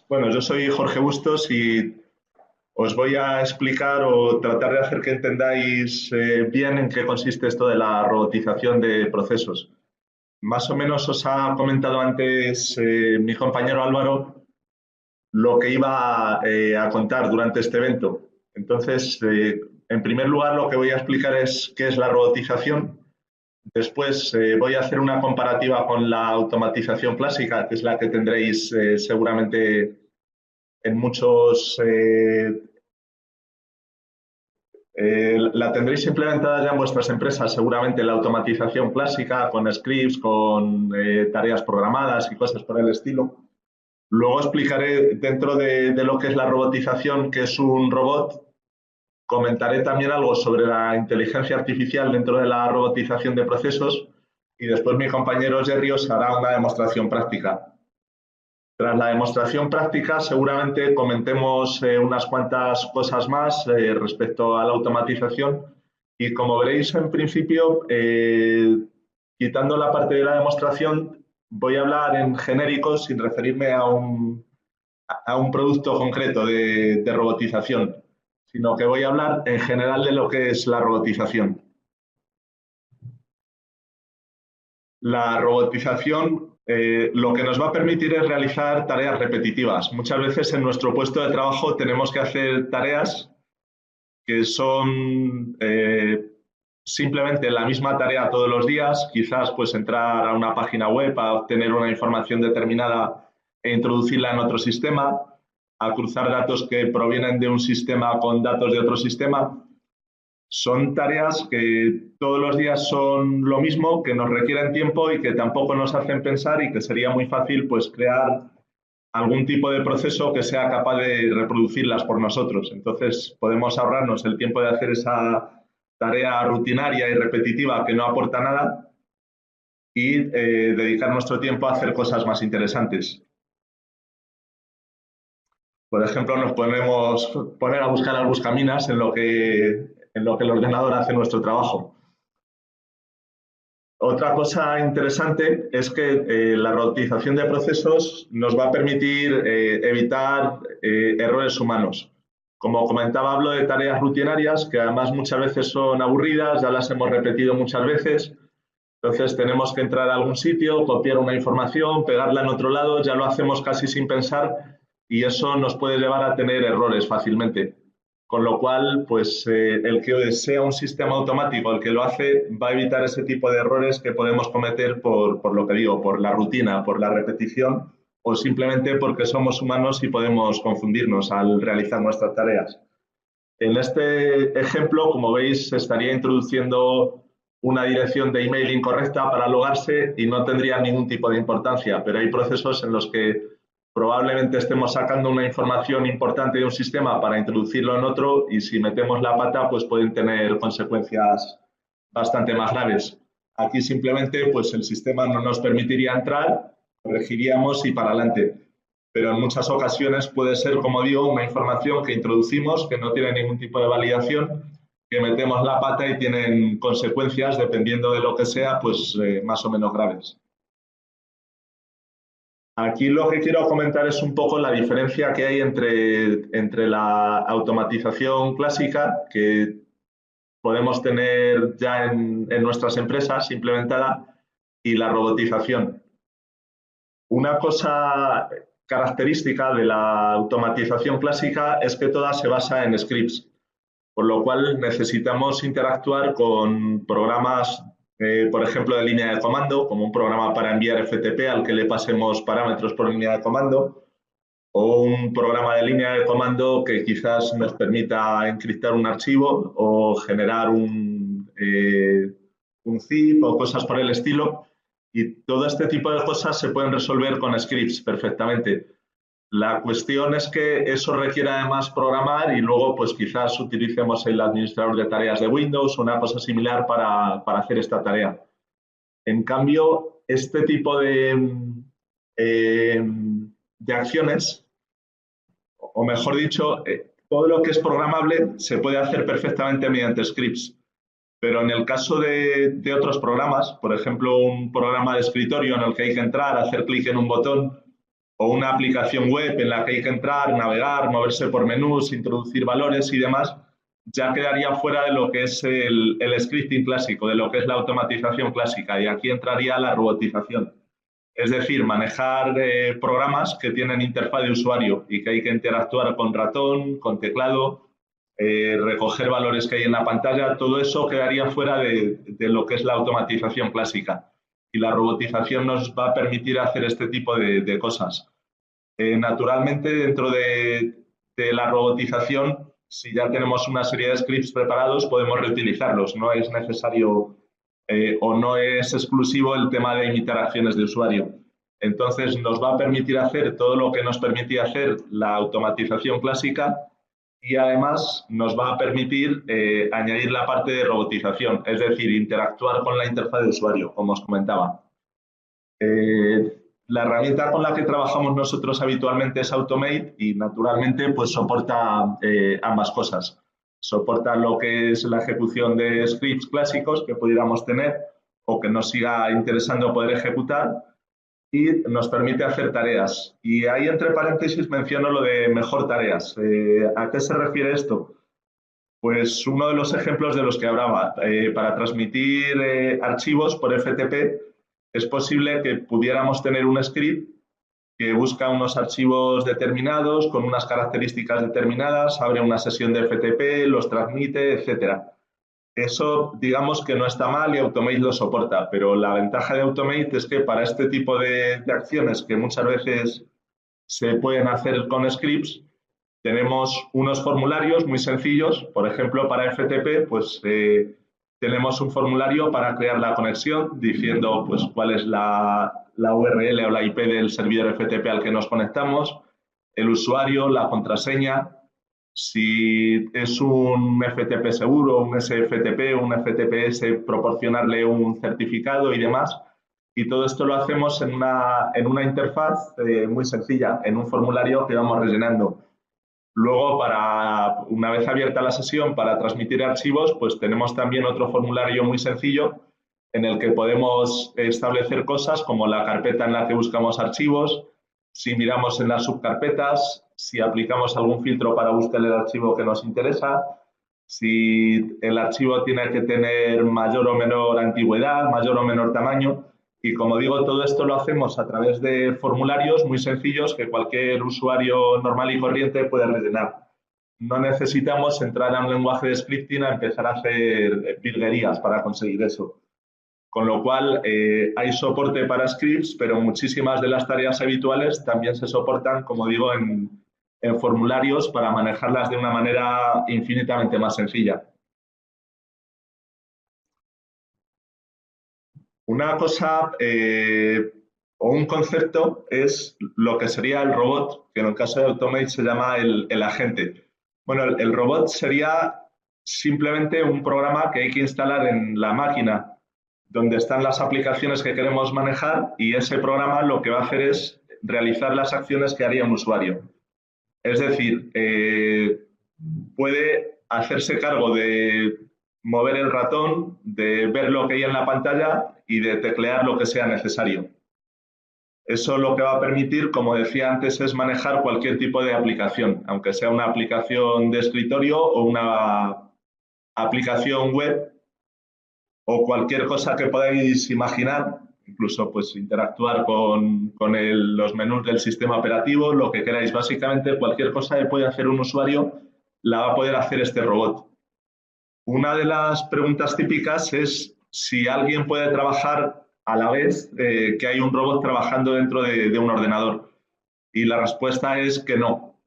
Bueno, yo soy Jorge Bustos y os voy a explicar o tratar de hacer que entendáis bien en qué consiste esto de la robotización de procesos. Más o menos os ha comentado antes mi compañero Álvaro lo que iba a contar durante este evento. Entonces, en primer lugar, lo que voy a explicar es qué es la robotización. Después voy a hacer una comparativa con la automatización clásica, que es la que tendréis seguramente en muchos la tendréis implementada ya en vuestras empresas, seguramente la automatización clásica, con scripts, con tareas programadas y cosas por el estilo. Luego explicaré dentro de lo que es la robotización, qué es un robot. Comentaré también algo sobre la inteligencia artificial dentro de la robotización de procesos y después mi compañero Jerry os hará una demostración práctica. Tras la demostración práctica, seguramente comentemos unas cuantas cosas más respecto a la automatización y como veréis en principio, quitando la parte de la demostración, voy a hablar en genérico sin referirme a un producto concreto de robotización, sino que voy a hablar en general de lo que es la robotización. La robotización lo que nos va a permitir es realizar tareas repetitivas. Muchas veces en nuestro puesto de trabajo tenemos que hacer tareas que son simplemente la misma tarea todos los días, quizás pues entrar a una página web a obtener una información determinada e introducirla en otro sistema, a cruzar datos que provienen de un sistema con datos de otro sistema. Son tareas que todos los días son lo mismo, que nos requieren tiempo y que tampoco nos hacen pensar y que sería muy fácil pues crear algún tipo de proceso que sea capaz de reproducirlas por nosotros. Entonces podemos ahorrarnos el tiempo de hacer esa tarea rutinaria y repetitiva que no aporta nada y dedicar nuestro tiempo a hacer cosas más interesantes. Por ejemplo, nos podemos poner a buscar al buscaminas en lo que el ordenador hace nuestro trabajo. Otra cosa interesante es que la robotización de procesos nos va a permitir evitar errores humanos. Como comentaba, hablo de tareas rutinarias que además muchas veces son aburridas, ya las hemos repetido muchas veces. Entonces tenemos que entrar a algún sitio, copiar una información, pegarla en otro lado, ya lo hacemos casi sin pensar y eso nos puede llevar a tener errores fácilmente. Con lo cual, pues el que sea un sistema automático el que lo hace va a evitar ese tipo de errores que podemos cometer por lo que digo, por la rutina, por la repetición o simplemente porque somos humanos y podemos confundirnos al realizar nuestras tareas. En este ejemplo, como veis, se estaría introduciendo una dirección de email incorrecta para logarse y no tendría ningún tipo de importancia, pero hay procesos en los que probablemente estemos sacando una información importante de un sistema para introducirlo en otro y si metemos la pata, pues pueden tener consecuencias bastante más graves. Aquí simplemente, pues el sistema no nos permitiría entrar, corregiríamos y para adelante. Pero en muchas ocasiones puede ser, como digo, una información que introducimos que no tiene ningún tipo de validación, que metemos la pata y tienen consecuencias, dependiendo de lo que sea, pues más o menos graves. Aquí lo que quiero comentar es un poco la diferencia que hay entre la automatización clásica, que podemos tener ya en nuestras empresas implementada, y la robotización. Una cosa característica de la automatización clásica es que toda se basa en scripts, por lo cual necesitamos interactuar con programas, por ejemplo, de línea de comando, como un programa para enviar FTP al que le pasemos parámetros por línea de comando, o un programa de línea de comando que quizás nos permita encriptar un archivo o generar un zip o cosas por el estilo. Y todo este tipo de cosas se pueden resolver con scripts perfectamente. La cuestión es que eso requiere además programar y luego pues quizás utilicemos el administrador de tareas de Windows o una cosa similar para hacer esta tarea. En cambio, este tipo de acciones, o mejor dicho, todo lo que es programable se puede hacer perfectamente mediante scripts. Pero en el caso de otros programas, por ejemplo, un programa de escritorio en el que hay que entrar, hacer clic en un botón, o una aplicación web en la que hay que entrar, navegar, moverse por menús, introducir valores y demás, ya quedaría fuera de lo que es el scripting clásico, de lo que es la automatización clásica, y aquí entraría la robotización. Es decir, manejar programas que tienen interfaz de usuario y que hay que interactuar con ratón, con teclado, recoger valores que hay en la pantalla, todo eso quedaría fuera de lo que es la automatización clásica. Y la robotización nos va a permitir hacer este tipo de cosas. Naturalmente, dentro de la robotización, si ya tenemos una serie de scripts preparados, podemos reutilizarlos. No es necesario o no es exclusivo el tema de imitar acciones de usuario. Entonces, nos va a permitir hacer todo lo que nos permitía hacer la automatización clásica y además nos va a permitir añadir la parte de robotización, es decir, interactuar con la interfaz de usuario, como os comentaba. La herramienta con la que trabajamos nosotros habitualmente es Automate y naturalmente pues soporta ambas cosas. Soporta lo que es la ejecución de scripts clásicos que pudiéramos tener o que nos siga interesando poder ejecutar y nos permite hacer tareas. Y ahí entre paréntesis menciono lo de mejor tareas. ¿A qué se refiere esto? Pues uno de los ejemplos de los que hablaba, para transmitir archivos por FTP, es posible que pudiéramos tener un script que busca unos archivos determinados con unas características determinadas, abre una sesión de FTP, los transmite, etcétera. Eso, digamos que no está mal y Automate lo soporta, pero la ventaja de Automate es que para este tipo de acciones que muchas veces se pueden hacer con scripts, tenemos unos formularios muy sencillos. Por ejemplo, para FTP, pues tenemos un formulario para crear la conexión diciendo pues, cuál es la URL o la IP del servidor FTP al que nos conectamos, el usuario, la contraseña, si es un FTP seguro, un SFTP, un FTPS, proporcionarle un certificado y demás. Y todo esto lo hacemos en una interfaz muy sencilla, en un formulario que vamos rellenando. Luego, una vez abierta la sesión para transmitir archivos, pues tenemos también otro formulario muy sencillo en el que podemos establecer cosas como la carpeta en la que buscamos archivos, si miramos en las subcarpetas, si aplicamos algún filtro para buscar el archivo que nos interesa, si el archivo tiene que tener mayor o menor antigüedad, mayor o menor tamaño. Y como digo, todo esto lo hacemos a través de formularios muy sencillos que cualquier usuario normal y corriente puede rellenar. No necesitamos entrar a un lenguaje de scripting a empezar a hacer virguerías para conseguir eso. Con lo cual, hay soporte para scripts, pero muchísimas de las tareas habituales también se soportan, como digo, en formularios para manejarlas de una manera infinitamente más sencilla. Una cosa o un concepto es lo que sería el robot, que en el caso de Automate se llama el agente. Bueno, el robot sería simplemente un programa que hay que instalar en la máquina donde están las aplicaciones que queremos manejar y ese programa lo que va a hacer es realizar las acciones que haría un usuario. Es decir, puede hacerse cargo de mover el ratón, de ver lo que hay en la pantalla y de teclear lo que sea necesario. Eso lo que va a permitir, como decía antes, es manejar cualquier tipo de aplicación, aunque sea una aplicación de escritorio o una aplicación web o cualquier cosa que podáis imaginar, incluso pues interactuar con los menús del sistema operativo, lo que queráis. Básicamente cualquier cosa que puede hacer un usuario la va a poder hacer este robot. Una de las preguntas típicas es si alguien puede trabajar a la vez que hay un robot trabajando dentro de un ordenador. Y la respuesta es que no,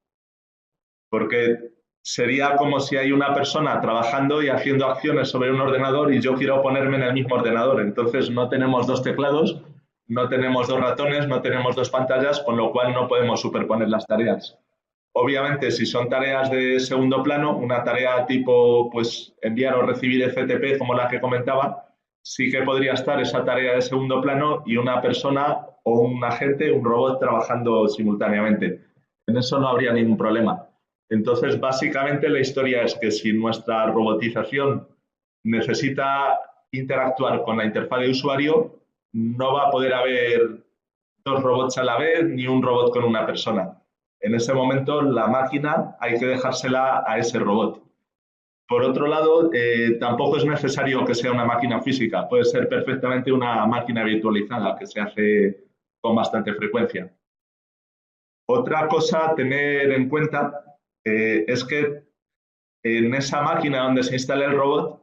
porque sería como si hay una persona trabajando y haciendo acciones sobre un ordenador y yo quiero ponerme en el mismo ordenador. Entonces no tenemos dos teclados, no tenemos dos ratones, no tenemos dos pantallas, con lo cual no podemos superponer las tareas. Obviamente, si son tareas de segundo plano, una tarea tipo pues, enviar o recibir FTP, como la que comentaba, sí que podría estar esa tarea de segundo plano y una persona o un agente, un robot, trabajando simultáneamente. En eso no habría ningún problema. Entonces, básicamente la historia es que si nuestra robotización necesita interactuar con la interfaz de usuario, no va a poder haber dos robots a la vez ni un robot con una persona. En ese momento la máquina hay que dejársela a ese robot. Por otro lado, tampoco es necesario que sea una máquina física, puede ser perfectamente una máquina virtualizada que se hace con bastante frecuencia. Otra cosa a tener en cuenta es que en esa máquina donde se instala el robot,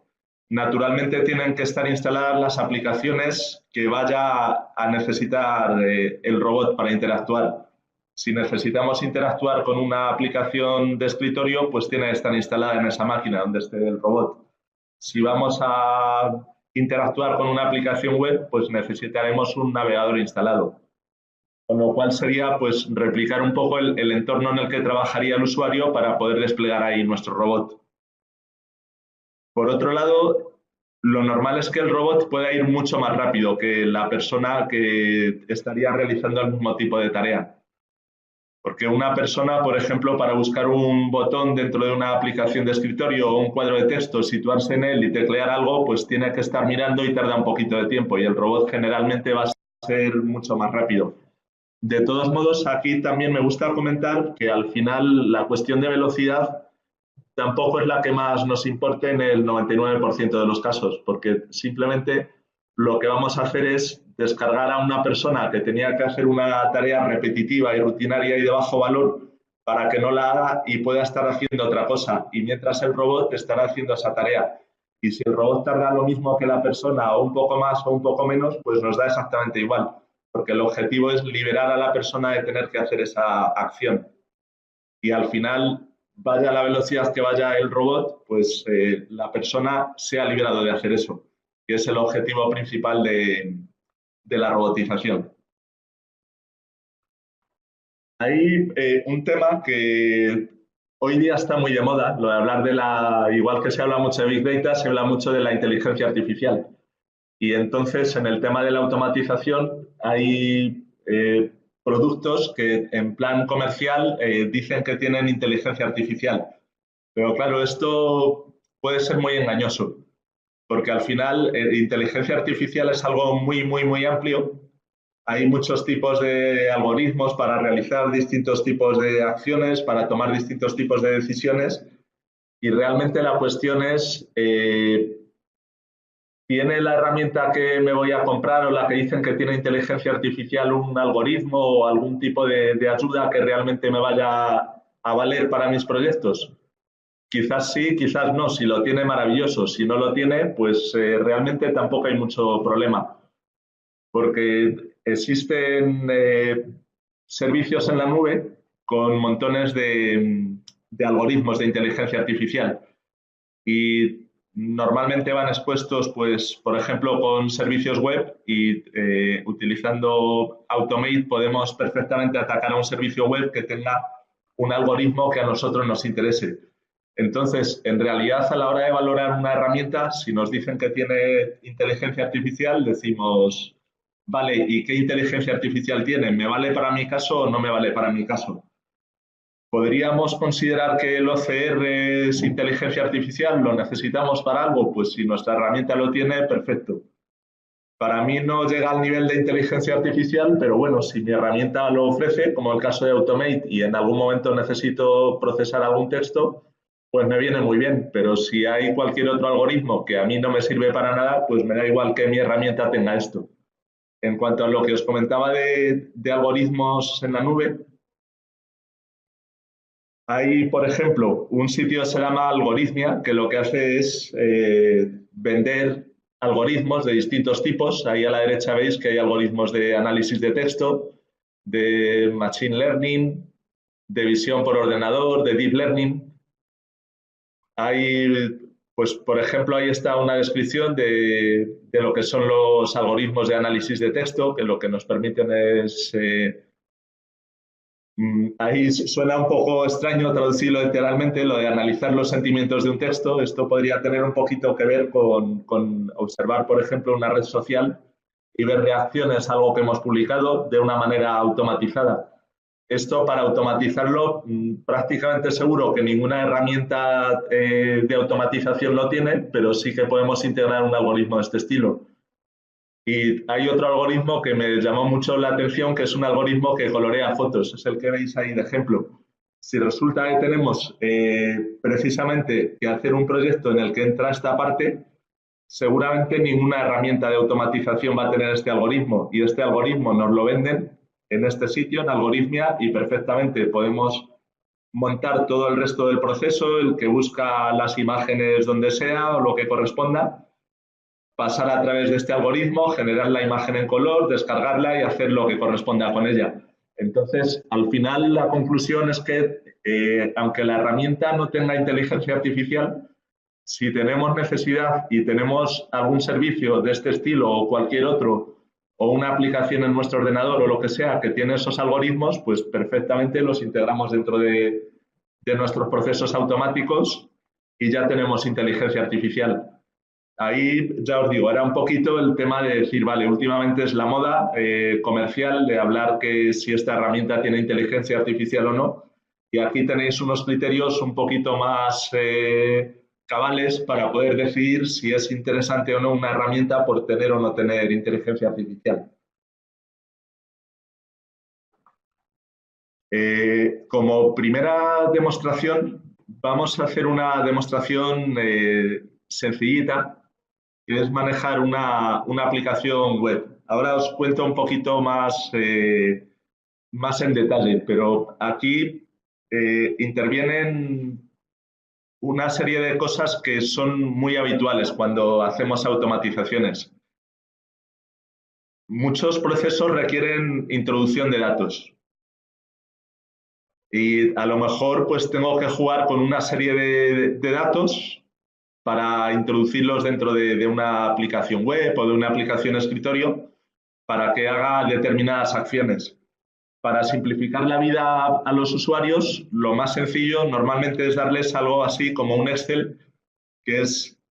naturalmente tienen que estar instaladas las aplicaciones que vaya a necesitar el robot para interactuar. Si necesitamos interactuar con una aplicación de escritorio, pues tiene que estar instalada en esa máquina donde esté el robot. Si vamos a interactuar con una aplicación web, pues necesitaremos un navegador instalado. Con lo cual sería pues replicar un poco el entorno en el que trabajaría el usuario para poder desplegar ahí nuestro robot. Por otro lado, lo normal es que el robot pueda ir mucho más rápido que la persona que estaría realizando el mismo tipo de tarea. Porque una persona, por ejemplo, para buscar un botón dentro de una aplicación de escritorio o un cuadro de texto, situarse en él y teclear algo, pues tiene que estar mirando y tarda un poquito de tiempo. Y el robot generalmente va a ser mucho más rápido. De todos modos, aquí también me gusta comentar que al final la cuestión de velocidad tampoco es la que más nos importe en el 99% de los casos, porque simplemente lo que vamos a hacer es descargar a una persona que tenía que hacer una tarea repetitiva y rutinaria y de bajo valor para que no la haga y pueda estar haciendo otra cosa. Y mientras el robot estará haciendo esa tarea. Y si el robot tarda lo mismo que la persona o un poco más o un poco menos, pues nos da exactamente igual, porque el objetivo es liberar a la persona de tener que hacer esa acción. Y al final, vaya a la velocidad que vaya el robot, pues la persona se ha liberado de hacer eso, que es el objetivo principal de la robotización. Hay un tema que hoy día está muy de moda, lo de hablar de igual que se habla mucho de Big Data, se habla mucho de la inteligencia artificial. Y entonces, en el tema de la automatización, hay productos que en plan comercial dicen que tienen inteligencia artificial. Pero claro, esto puede ser muy engañoso, porque al final inteligencia artificial es algo muy, muy, muy amplio. Hay muchos tipos de algoritmos para realizar distintos tipos de acciones, para tomar distintos tipos de decisiones. Y realmente la cuestión es, ¿tiene la herramienta que me voy a comprar o la que dicen que tiene inteligencia artificial un algoritmo o algún tipo de ayuda que realmente me vaya a valer para mis proyectos? Quizás sí, quizás no. Si lo tiene, maravilloso. Si no lo tiene, pues realmente tampoco hay mucho problema. Porque existen servicios en la nube con montones de algoritmos de inteligencia artificial. Y normalmente van expuestos, pues, por ejemplo, con servicios web y utilizando Automate podemos perfectamente atacar a un servicio web que tenga un algoritmo que a nosotros nos interese. Entonces, en realidad, a la hora de valorar una herramienta, si nos dicen que tiene inteligencia artificial, decimos, vale, ¿y qué inteligencia artificial tiene? ¿Me vale para mi caso o no me vale para mi caso? ¿Podríamos considerar que el OCR es inteligencia artificial? ¿Lo necesitamos para algo? Pues si nuestra herramienta lo tiene, perfecto. Para mí no llega al nivel de inteligencia artificial, pero bueno, si mi herramienta lo ofrece, como el caso de Automate, y en algún momento necesito procesar algún texto, pues me viene muy bien. Pero si hay cualquier otro algoritmo que a mí no me sirve para nada, pues me da igual que mi herramienta tenga esto. En cuanto a lo que os comentaba de algoritmos en la nube, hay, por ejemplo, un sitio que se llama Algoritmia, que lo que hace es vender algoritmos de distintos tipos. Ahí a la derecha veis que hay algoritmos de análisis de texto, de machine learning, de visión por ordenador, de deep learning. Hay, pues, por ejemplo, ahí está una descripción de lo que son los algoritmos de análisis de texto, que lo que nos permiten es ahí suena un poco extraño traducirlo literalmente, lo de analizar los sentimientos de un texto. Esto podría tener un poquito que ver con observar, por ejemplo, una red social y ver reacciones a algo que hemos publicado de una manera automatizada. Esto, para automatizarlo, prácticamente seguro que ninguna herramienta de automatización lo tiene, pero sí que podemos integrar un algoritmo de este estilo. Y hay otro algoritmo que me llamó mucho la atención, que es un algoritmo que colorea fotos. Es el que veis ahí de ejemplo. Si resulta que tenemos precisamente que hacer un proyecto en el que entra esta parte, seguramente ninguna herramienta de automatización va a tener este algoritmo. Y este algoritmo nos lo venden en este sitio, en Algorithmia, y perfectamente podemos montar todo el resto del proceso, el que busca las imágenes donde sea o lo que corresponda, pasar a través de este algoritmo, generar la imagen en color, descargarla y hacer lo que corresponda con ella. Entonces, al final, la conclusión es que, aunque la herramienta no tenga inteligencia artificial, si tenemos necesidad y tenemos algún servicio de este estilo o cualquier otro, o una aplicación en nuestro ordenador o lo que sea que tiene esos algoritmos, pues perfectamente los integramos dentro de nuestros procesos automáticos y ya tenemos inteligencia artificial. Ahí ya os digo, era un poquito el tema de decir, vale, últimamente es la moda comercial de hablar que si esta herramienta tiene inteligencia artificial o no. Y aquí tenéis unos criterios un poquito más cabales para poder decidir si es interesante o no una herramienta por tener o no tener inteligencia artificial. Como primera demostración, vamos a hacer una demostración sencillita, que es manejar una aplicación web. Ahora os cuento un poquito más en detalle, pero aquí intervienen una serie de cosas que son muy habituales cuando hacemos automatizaciones. Muchos procesos requieren introducción de datos y a lo mejor pues tengo que jugar con una serie de datos para introducirlos dentro de una aplicación web o de una aplicación escritorio para que haga determinadas acciones. Para simplificar la vida a los usuarios, lo más sencillo normalmente es darles algo así como un Excel, que es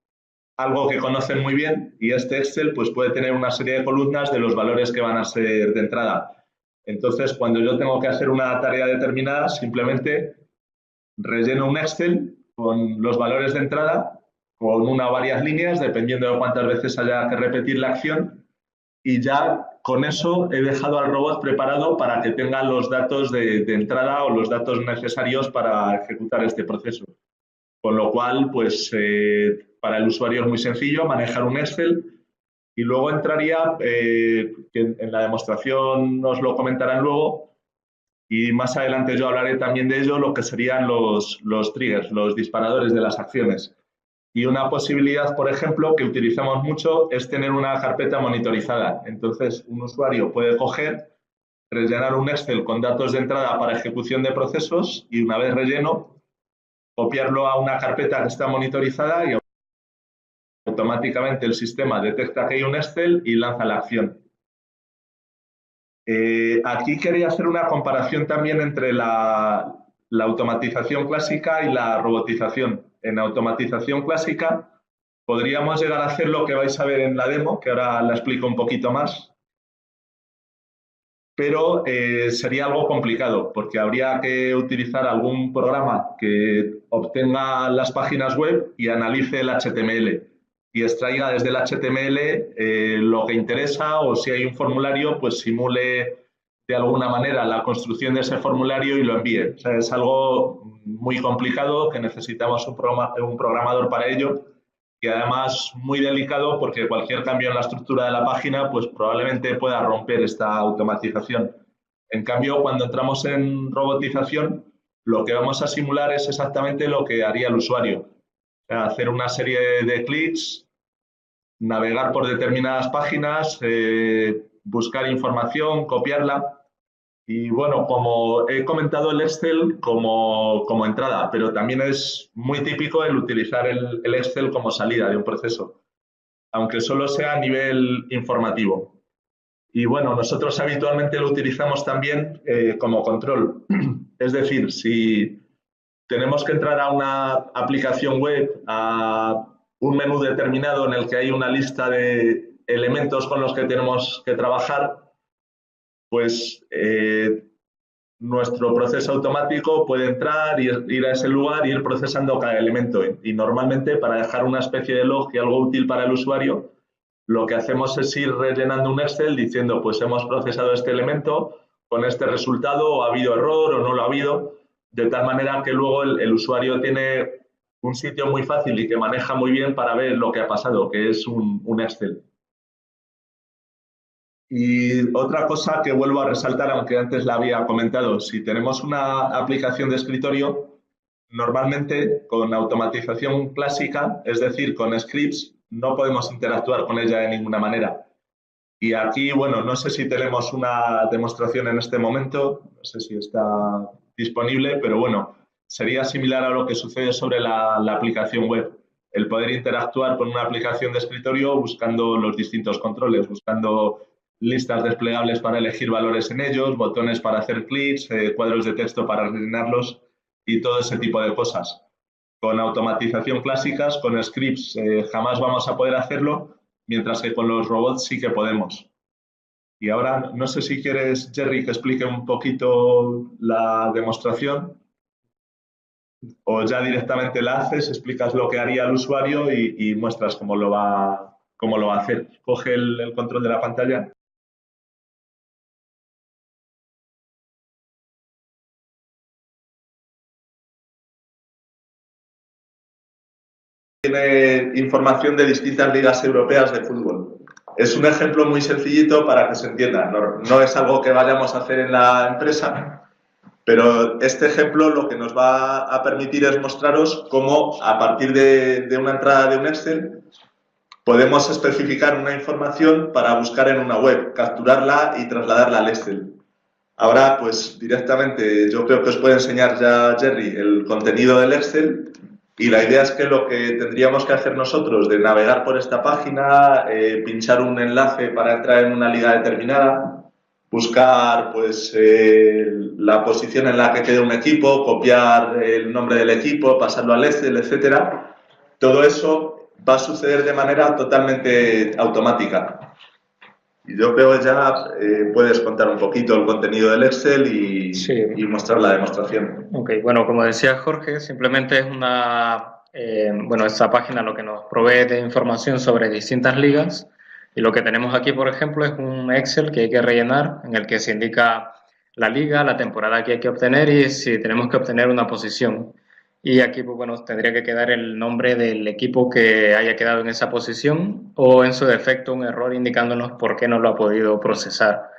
algo que conocen muy bien, y este Excel pues, puede tener una serie de columnas de los valores que van a ser de entrada. Entonces, cuando yo tengo que hacer una tarea determinada, simplemente relleno un Excel con los valores de entrada, con una o varias líneas, dependiendo de cuántas veces haya que repetir la acción, y ya con eso he dejado al robot preparado para que tenga los datos de entrada o los datos necesarios para ejecutar este proceso. Con lo cual, pues para el usuario es muy sencillo manejar un Excel y luego entraría, que en la demostración nos lo comentarán luego, y más adelante yo hablaré también de ello, lo que serían los triggers, los disparadores de las acciones. Y una posibilidad, por ejemplo, que utilizamos mucho es tener una carpeta monitorizada. Entonces, un usuario puede coger, rellenar un Excel con datos de entrada para ejecución de procesos y una vez relleno, copiarlo a una carpeta que está monitorizada y automáticamente el sistema detecta que hay un Excel y lanza la acción. Aquí quería hacer una comparación también entre la automatización clásica y la robotización. En automatización clásica podríamos llegar a hacer lo que vais a ver en la demo, que ahora la explico un poquito más, pero sería algo complicado porque habría que utilizar algún programa que obtenga las páginas web y analice el HTML y extraiga desde el HTML lo que interesa, o si hay un formulario, pues simule de alguna manera la construcción de ese formulario y lo envíe. O sea, es algo muy complicado que necesitamos un programador para ello, y además muy delicado porque cualquier cambio en la estructura de la página pues probablemente pueda romper esta automatización. En cambio, cuando entramos en robotización, lo que vamos a simular es exactamente lo que haría el usuario. O sea, hacer una serie de clics, navegar por determinadas páginas, buscar información, copiarla. Y bueno, como he comentado el Excel como entrada, pero también es muy típico el utilizar el Excel como salida de un proceso, aunque solo sea a nivel informativo. Y bueno, nosotros habitualmente lo utilizamos también como control. Es decir, si tenemos que entrar a una aplicación web, a un menú determinado en el que hay una lista de elementos con los que tenemos que trabajar, pues nuestro proceso automático puede entrar y ir a ese lugar y ir procesando cada elemento. Y normalmente, para dejar una especie de log y algo útil para el usuario, lo que hacemos es ir rellenando un Excel diciendo, pues hemos procesado este elemento con este resultado, o ha habido error o no lo ha habido, de tal manera que luego el usuario tiene un sitio muy fácil y que maneja muy bien para ver lo que ha pasado, que es un Excel. Y otra cosa que vuelvo a resaltar, aunque antes la había comentado, si tenemos una aplicación de escritorio, normalmente con automatización clásica, es decir, con scripts, no podemos interactuar con ella de ninguna manera. Y aquí, bueno, no sé si tenemos una demostración en este momento, no sé si está disponible, pero bueno, sería similar a lo que sucede sobre la aplicación web. El poder interactuar con una aplicación de escritorio buscando los distintos controles, buscando listas desplegables para elegir valores en ellos, botones para hacer clics, cuadros de texto para rellenarlos y todo ese tipo de cosas. Con automatización clásicas, con scripts, jamás vamos a poder hacerlo, mientras que con los robots sí que podemos. Y ahora, no sé si quieres, Jerry, que explique un poquito la demostración, o ya directamente la haces, explicas lo que haría el usuario y muestras cómo lo va a hacer. Coge el control de la pantalla. Tiene información de distintas ligas europeas de fútbol. Es un ejemplo muy sencillito para que se entienda. No es algo que vayamos a hacer en la empresa, pero este ejemplo lo que nos va a permitir es mostraros cómo, a partir de una entrada de un Excel, podemos especificar una información para buscar en una web, capturarla y trasladarla al Excel. Ahora, pues directamente, yo creo que os puede enseñar ya Jerry el contenido del Excel. Y la idea es que lo que tendríamos que hacer nosotros de navegar por esta página, pinchar un enlace para entrar en una liga determinada, buscar pues la posición en la que quede un equipo, copiar el nombre del equipo, pasarlo al Excel, etcétera. Todo eso va a suceder de manera totalmente automática. Y yo creo que ya puedes contar un poquito el contenido del Excel y mostrar la demostración. Ok, bueno, como decía Jorge, simplemente es esta página lo que nos provee de información sobre distintas ligas. Y lo que tenemos aquí, por ejemplo, es un Excel que hay que rellenar en el que se indica la liga, la temporada que hay que obtener y si tenemos que obtener una posición. Y aquí, pues bueno, tendría que quedar el nombre del equipo que haya quedado en esa posición o en su defecto un error indicándonos por qué no lo ha podido procesar.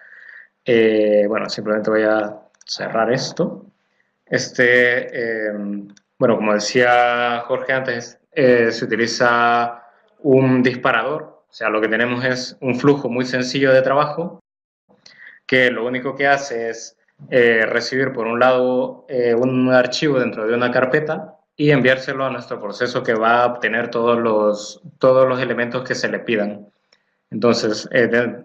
Simplemente voy a cerrar esto. Como decía Jorge antes, se utiliza un disparador, o sea, lo que tenemos es un flujo muy sencillo de trabajo que lo único que hace es recibir por un lado un archivo dentro de una carpeta y enviárselo a nuestro proceso que va a obtener todos los elementos que se le pidan. Entonces,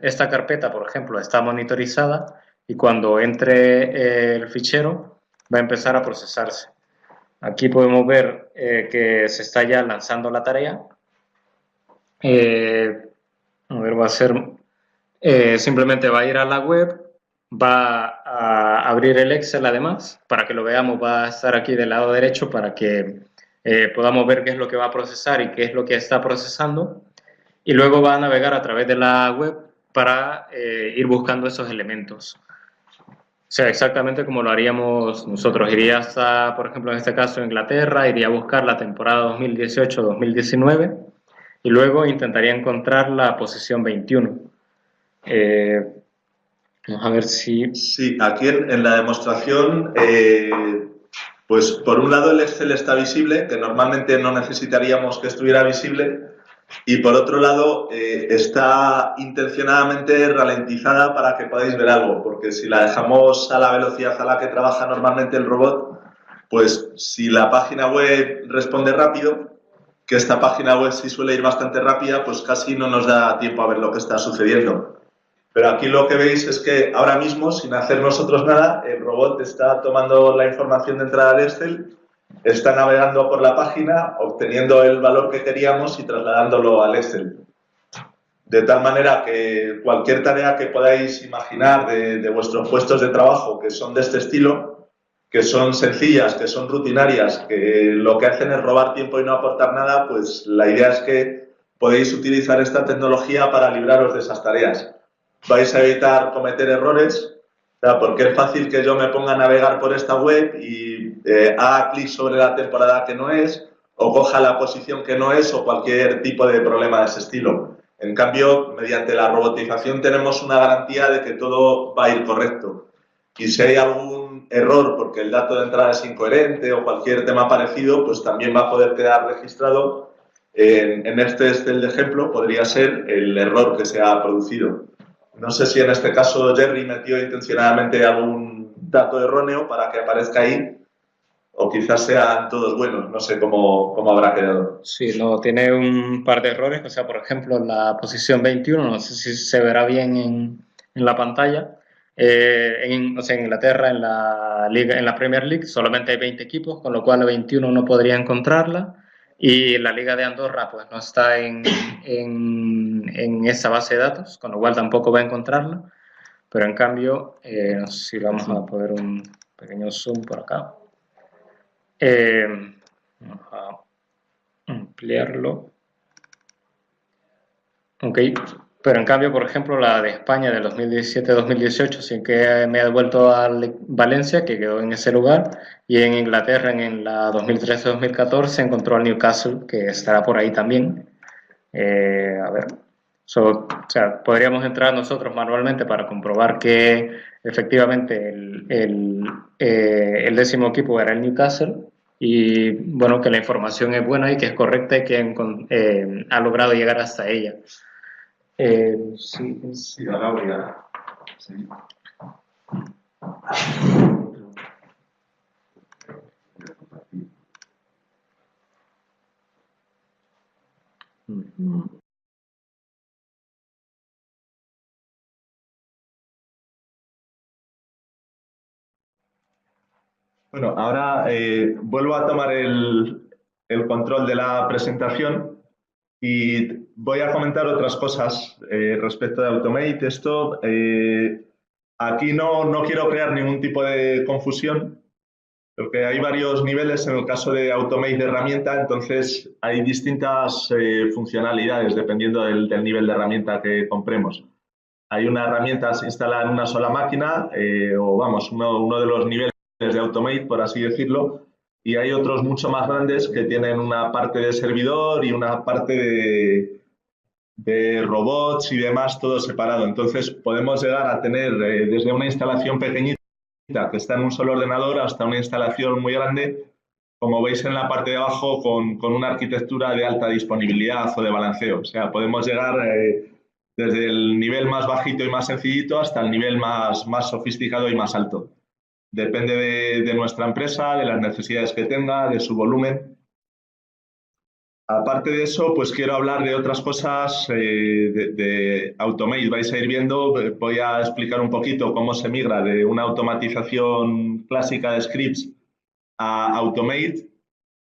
esta carpeta, por ejemplo, está monitorizada y cuando entre el fichero va a empezar a procesarse. Aquí podemos ver que se está ya lanzando la tarea. Simplemente va a ir a la web, va a abrir el Excel además, para que lo veamos, va a estar aquí del lado derecho para que podamos ver qué es lo que va a procesar y qué es lo que está procesando. Y luego va a navegar a través de la web para ir buscando esos elementos. O sea, exactamente como lo haríamos nosotros. Iría hasta, por ejemplo, en este caso, Inglaterra, iría a buscar la temporada 2018-2019 y luego intentaría encontrar la posición 21. Vamos a ver si... Sí, aquí en la demostración, pues por un lado el Excel está visible, que normalmente no necesitaríamos que estuviera visible, y por otro lado está intencionadamente ralentizada para que podáis ver algo, porque si la dejamos a la velocidad a la que trabaja normalmente el robot, pues si la página web responde rápido, que esta página web sí suele ir bastante rápida, pues casi no nos da tiempo a ver lo que está sucediendo. Pero aquí lo que veis es que ahora mismo, sin hacer nosotros nada, el robot está tomando la información de entrada al Excel, está navegando por la página, obteniendo el valor que queríamos y trasladándolo al Excel. De tal manera que cualquier tarea que podáis imaginar de vuestros puestos de trabajo, que son de este estilo, que son sencillas, que son rutinarias, que lo que hacen es robar tiempo y no aportar nada, pues la idea es que podéis utilizar esta tecnología para libraros de esas tareas. Vais a evitar cometer errores, porque es fácil que yo me ponga a navegar por esta web y haga clic sobre la temporada que no es, o coja la posición que no es, o cualquier tipo de problema de ese estilo. En cambio, mediante la robotización tenemos una garantía de que todo va a ir correcto. Y si hay algún error porque el dato de entrada es incoherente o cualquier tema parecido, pues también va a poder quedar registrado. En este Excel de ejemplo podría ser el error que se ha producido. No sé si en este caso Jerry metió intencionadamente algún dato erróneo para que aparezca ahí, o quizás sean todos buenos, no sé cómo habrá quedado. Sí, no, tiene un par de errores, o sea, por ejemplo, en la posición 21, no sé si se verá bien en la pantalla. O sea, en Inglaterra, en la Liga, en la Premier League, solamente hay 20 equipos, con lo cual la 21 no podría encontrarla. Y la Liga de Andorra, pues no está en esa base de datos, con lo cual tampoco va a encontrarla. Pero en cambio, no sé si vamos a poner un pequeño zoom por acá. Vamos a ampliarlo. Ok, pero en cambio, por ejemplo, la de España del 2017-2018 sí que me ha devuelto a Valencia, que quedó en ese lugar, y en Inglaterra en la 2013-2014 encontró al Newcastle, que estará por ahí también. A ver, o sea, podríamos entrar nosotros manualmente para comprobar que efectivamente el décimo equipo era el Newcastle y bueno, que la información es buena y que es correcta y que ha logrado llegar hasta ella. Sí, ahora voy a... Sí. Bueno, ahora vuelvo a tomar el control de la presentación y voy a comentar otras cosas respecto de Automate. Esto, aquí no quiero crear ningún tipo de confusión, porque hay varios niveles en el caso de Automate de herramienta, entonces hay distintas funcionalidades dependiendo del nivel de herramienta que compremos. Hay una herramienta instalada en una sola máquina, o vamos, uno de los niveles de Automate, por así decirlo, y hay otros mucho más grandes que tienen una parte de servidor y una parte de robots y demás, todo separado. Entonces, podemos llegar a tener desde una instalación pequeñita que está en un solo ordenador hasta una instalación muy grande, como veis en la parte de abajo, con una arquitectura de alta disponibilidad o de balanceo. O sea, podemos llegar desde el nivel más bajito y más sencillito hasta el nivel más sofisticado y más alto. Depende de nuestra empresa, de las necesidades que tenga, de su volumen. Aparte de eso, pues quiero hablar de otras cosas de Automate. Vais a ir viendo, voy a explicar un poquito cómo se migra de una automatización clásica de scripts a Automate,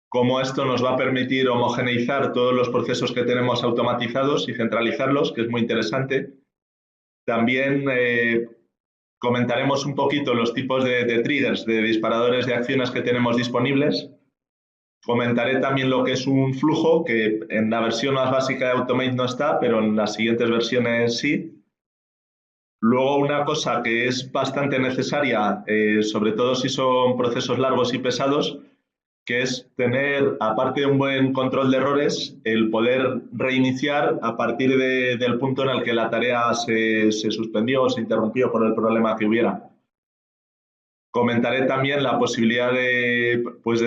cómo esto nos va a permitir homogeneizar todos los procesos que tenemos automatizados y centralizarlos, que es muy interesante. También comentaremos un poquito los tipos de triggers, de disparadores de acciones que tenemos disponibles. Comentaré también lo que es un flujo, que en la versión más básica de Automate no está, pero en las siguientes versiones sí. Luego, una cosa que es bastante necesaria, sobre todo si son procesos largos y pesados, que es tener, aparte de un buen control de errores, el poder reiniciar a partir del punto en el que la tarea se suspendió o se interrumpió por el problema que hubiera. Comentaré también la posibilidad de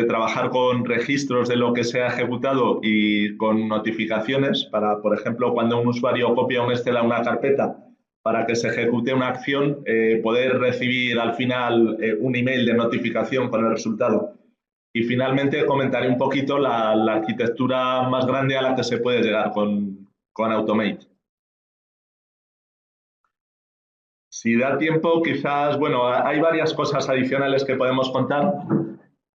trabajar con registros de lo que se ha ejecutado y con notificaciones para, por ejemplo, cuando un usuario copia un Excel a una carpeta para que se ejecute una acción, poder recibir al final un email de notificación con el resultado. Y finalmente comentaré un poquito la arquitectura más grande a la que se puede llegar con Automate. Si da tiempo, quizás, bueno, hay varias cosas adicionales que podemos contar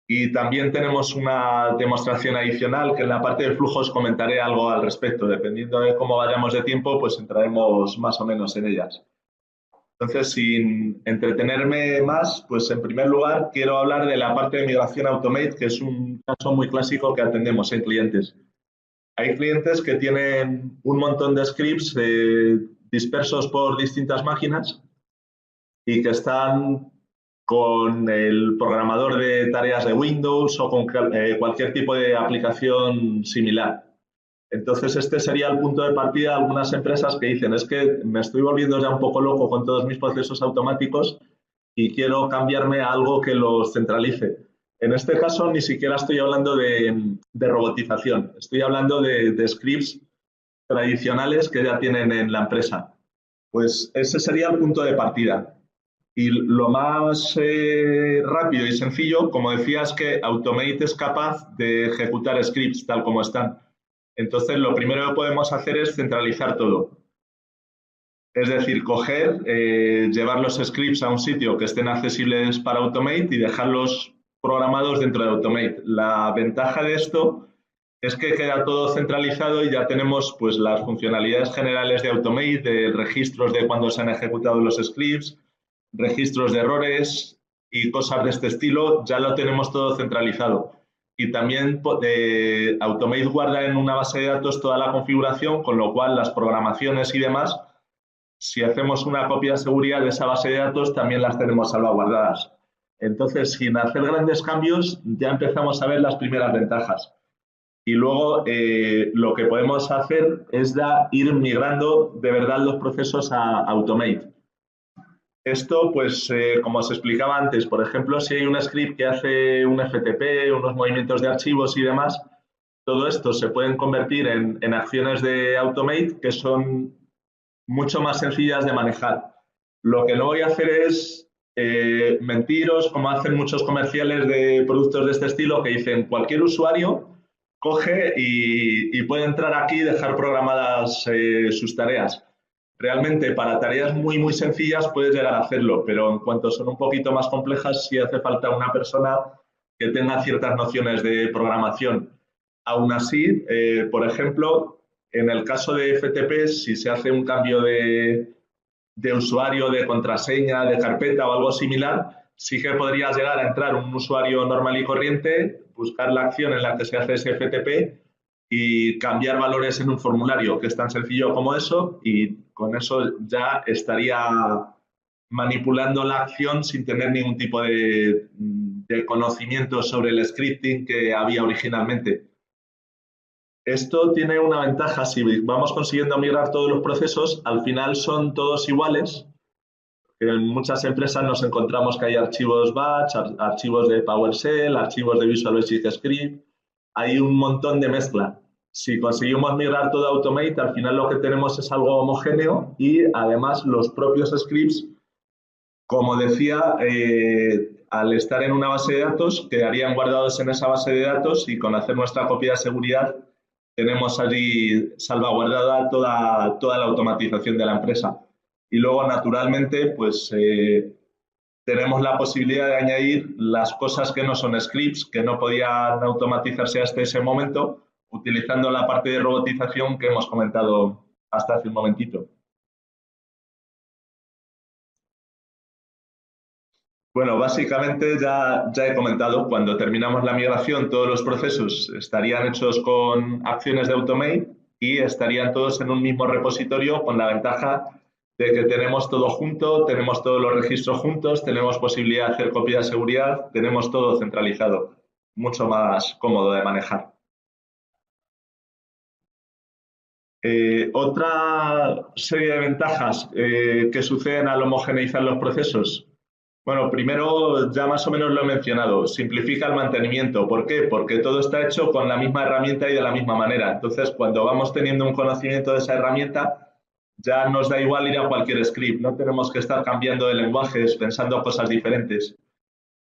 y también tenemos una demostración adicional que en la parte de flujos comentaré algo al respecto. Dependiendo de cómo vayamos de tiempo, pues entraremos más o menos en ellas. Entonces, sin entretenerme más, pues en primer lugar quiero hablar de la parte de migración Automate, que es un caso muy clásico que atendemos en clientes. Hay clientes que tienen un montón de scripts dispersos por distintas máquinas y que están con el programador de tareas de Windows o con cualquier tipo de aplicación similar. Entonces, este sería el punto de partida de algunas empresas que dicen, es que me estoy volviendo ya un poco loco con todos mis procesos automáticos y quiero cambiarme a algo que los centralice. En este caso, ni siquiera estoy hablando de robotización, estoy hablando de scripts tradicionales que ya tienen en la empresa. Pues ese sería el punto de partida. Y lo más rápido y sencillo, como decía, es que Automate es capaz de ejecutar scripts tal como están. Entonces, lo primero que podemos hacer es centralizar todo. Es decir, coger, llevar los scripts a un sitio que estén accesibles para Automate y dejarlos programados dentro de Automate. La ventaja de esto es que queda todo centralizado y ya tenemos pues, las funcionalidades generales de Automate, de registros de cuando se han ejecutado los scripts, registros de errores y cosas de este estilo, ya lo tenemos todo centralizado. Y también Automate guarda en una base de datos toda la configuración, con lo cual las programaciones y demás, si hacemos una copia de seguridad de esa base de datos, también las tenemos salvaguardadas. Entonces, sin hacer grandes cambios, ya empezamos a ver las primeras ventajas. Y luego lo que podemos hacer es ir migrando de verdad los procesos a Automate. Esto, pues, como os explicaba antes, por ejemplo, si hay un script que hace un FTP, unos movimientos de archivos y demás, todo esto se pueden convertir en acciones de Automate que son mucho más sencillas de manejar. Lo que no voy a hacer es mentiros, como hacen muchos comerciales de productos de este estilo, que dicen cualquier usuario coge y puede entrar aquí y dejar programadas sus tareas. Realmente para tareas muy sencillas puedes llegar a hacerlo, pero en cuanto son un poquito más complejas sí hace falta una persona que tenga ciertas nociones de programación. Aún así, por ejemplo, en el caso de FTP, si se hace un cambio de usuario, de contraseña, de carpeta o algo similar, sí que podrías llegar a entrar un usuario normal y corriente, buscar la acción en la que se hace ese FTP y cambiar valores en un formulario, que es tan sencillo como eso, y con eso ya estaría manipulando la acción sin tener ningún tipo de conocimiento sobre el scripting que había originalmente. Esto tiene una ventaja, si vamos consiguiendo migrar todos los procesos, al final son todos iguales. En muchas empresas nos encontramos que hay archivos batch, archivos de PowerShell, archivos de Visual Basic Script, hay un montón de mezcla. Si conseguimos migrar todo a Automate, al final lo que tenemos es algo homogéneo y además los propios scripts, como decía, al estar en una base de datos, quedarían guardados en esa base de datos y con hacer nuestra copia de seguridad tenemos allí salvaguardada toda la automatización de la empresa. Y luego, naturalmente, pues tenemos la posibilidad de añadir las cosas que no son scripts, que no podían automatizarse hasta ese momento, utilizando la parte de robotización que hemos comentado hasta hace un momentito. Bueno, básicamente ya he comentado, cuando terminamos la migración, todos los procesos estarían hechos con acciones de Automate y estarían todos en un mismo repositorio, con la ventaja de que tenemos todo junto, tenemos todos los registros juntos, tenemos posibilidad de hacer copia de seguridad, tenemos todo centralizado, mucho más cómodo de manejar. Otra serie de ventajas que suceden al homogeneizar los procesos. Bueno, primero ya más o menos lo he mencionado, simplifica el mantenimiento. ¿Por qué? Porque todo está hecho con la misma herramienta y de la misma manera. Entonces, cuando vamos teniendo un conocimiento de esa herramienta, ya nos da igual ir a cualquier script, no tenemos que estar cambiando de lenguajes, pensando cosas diferentes.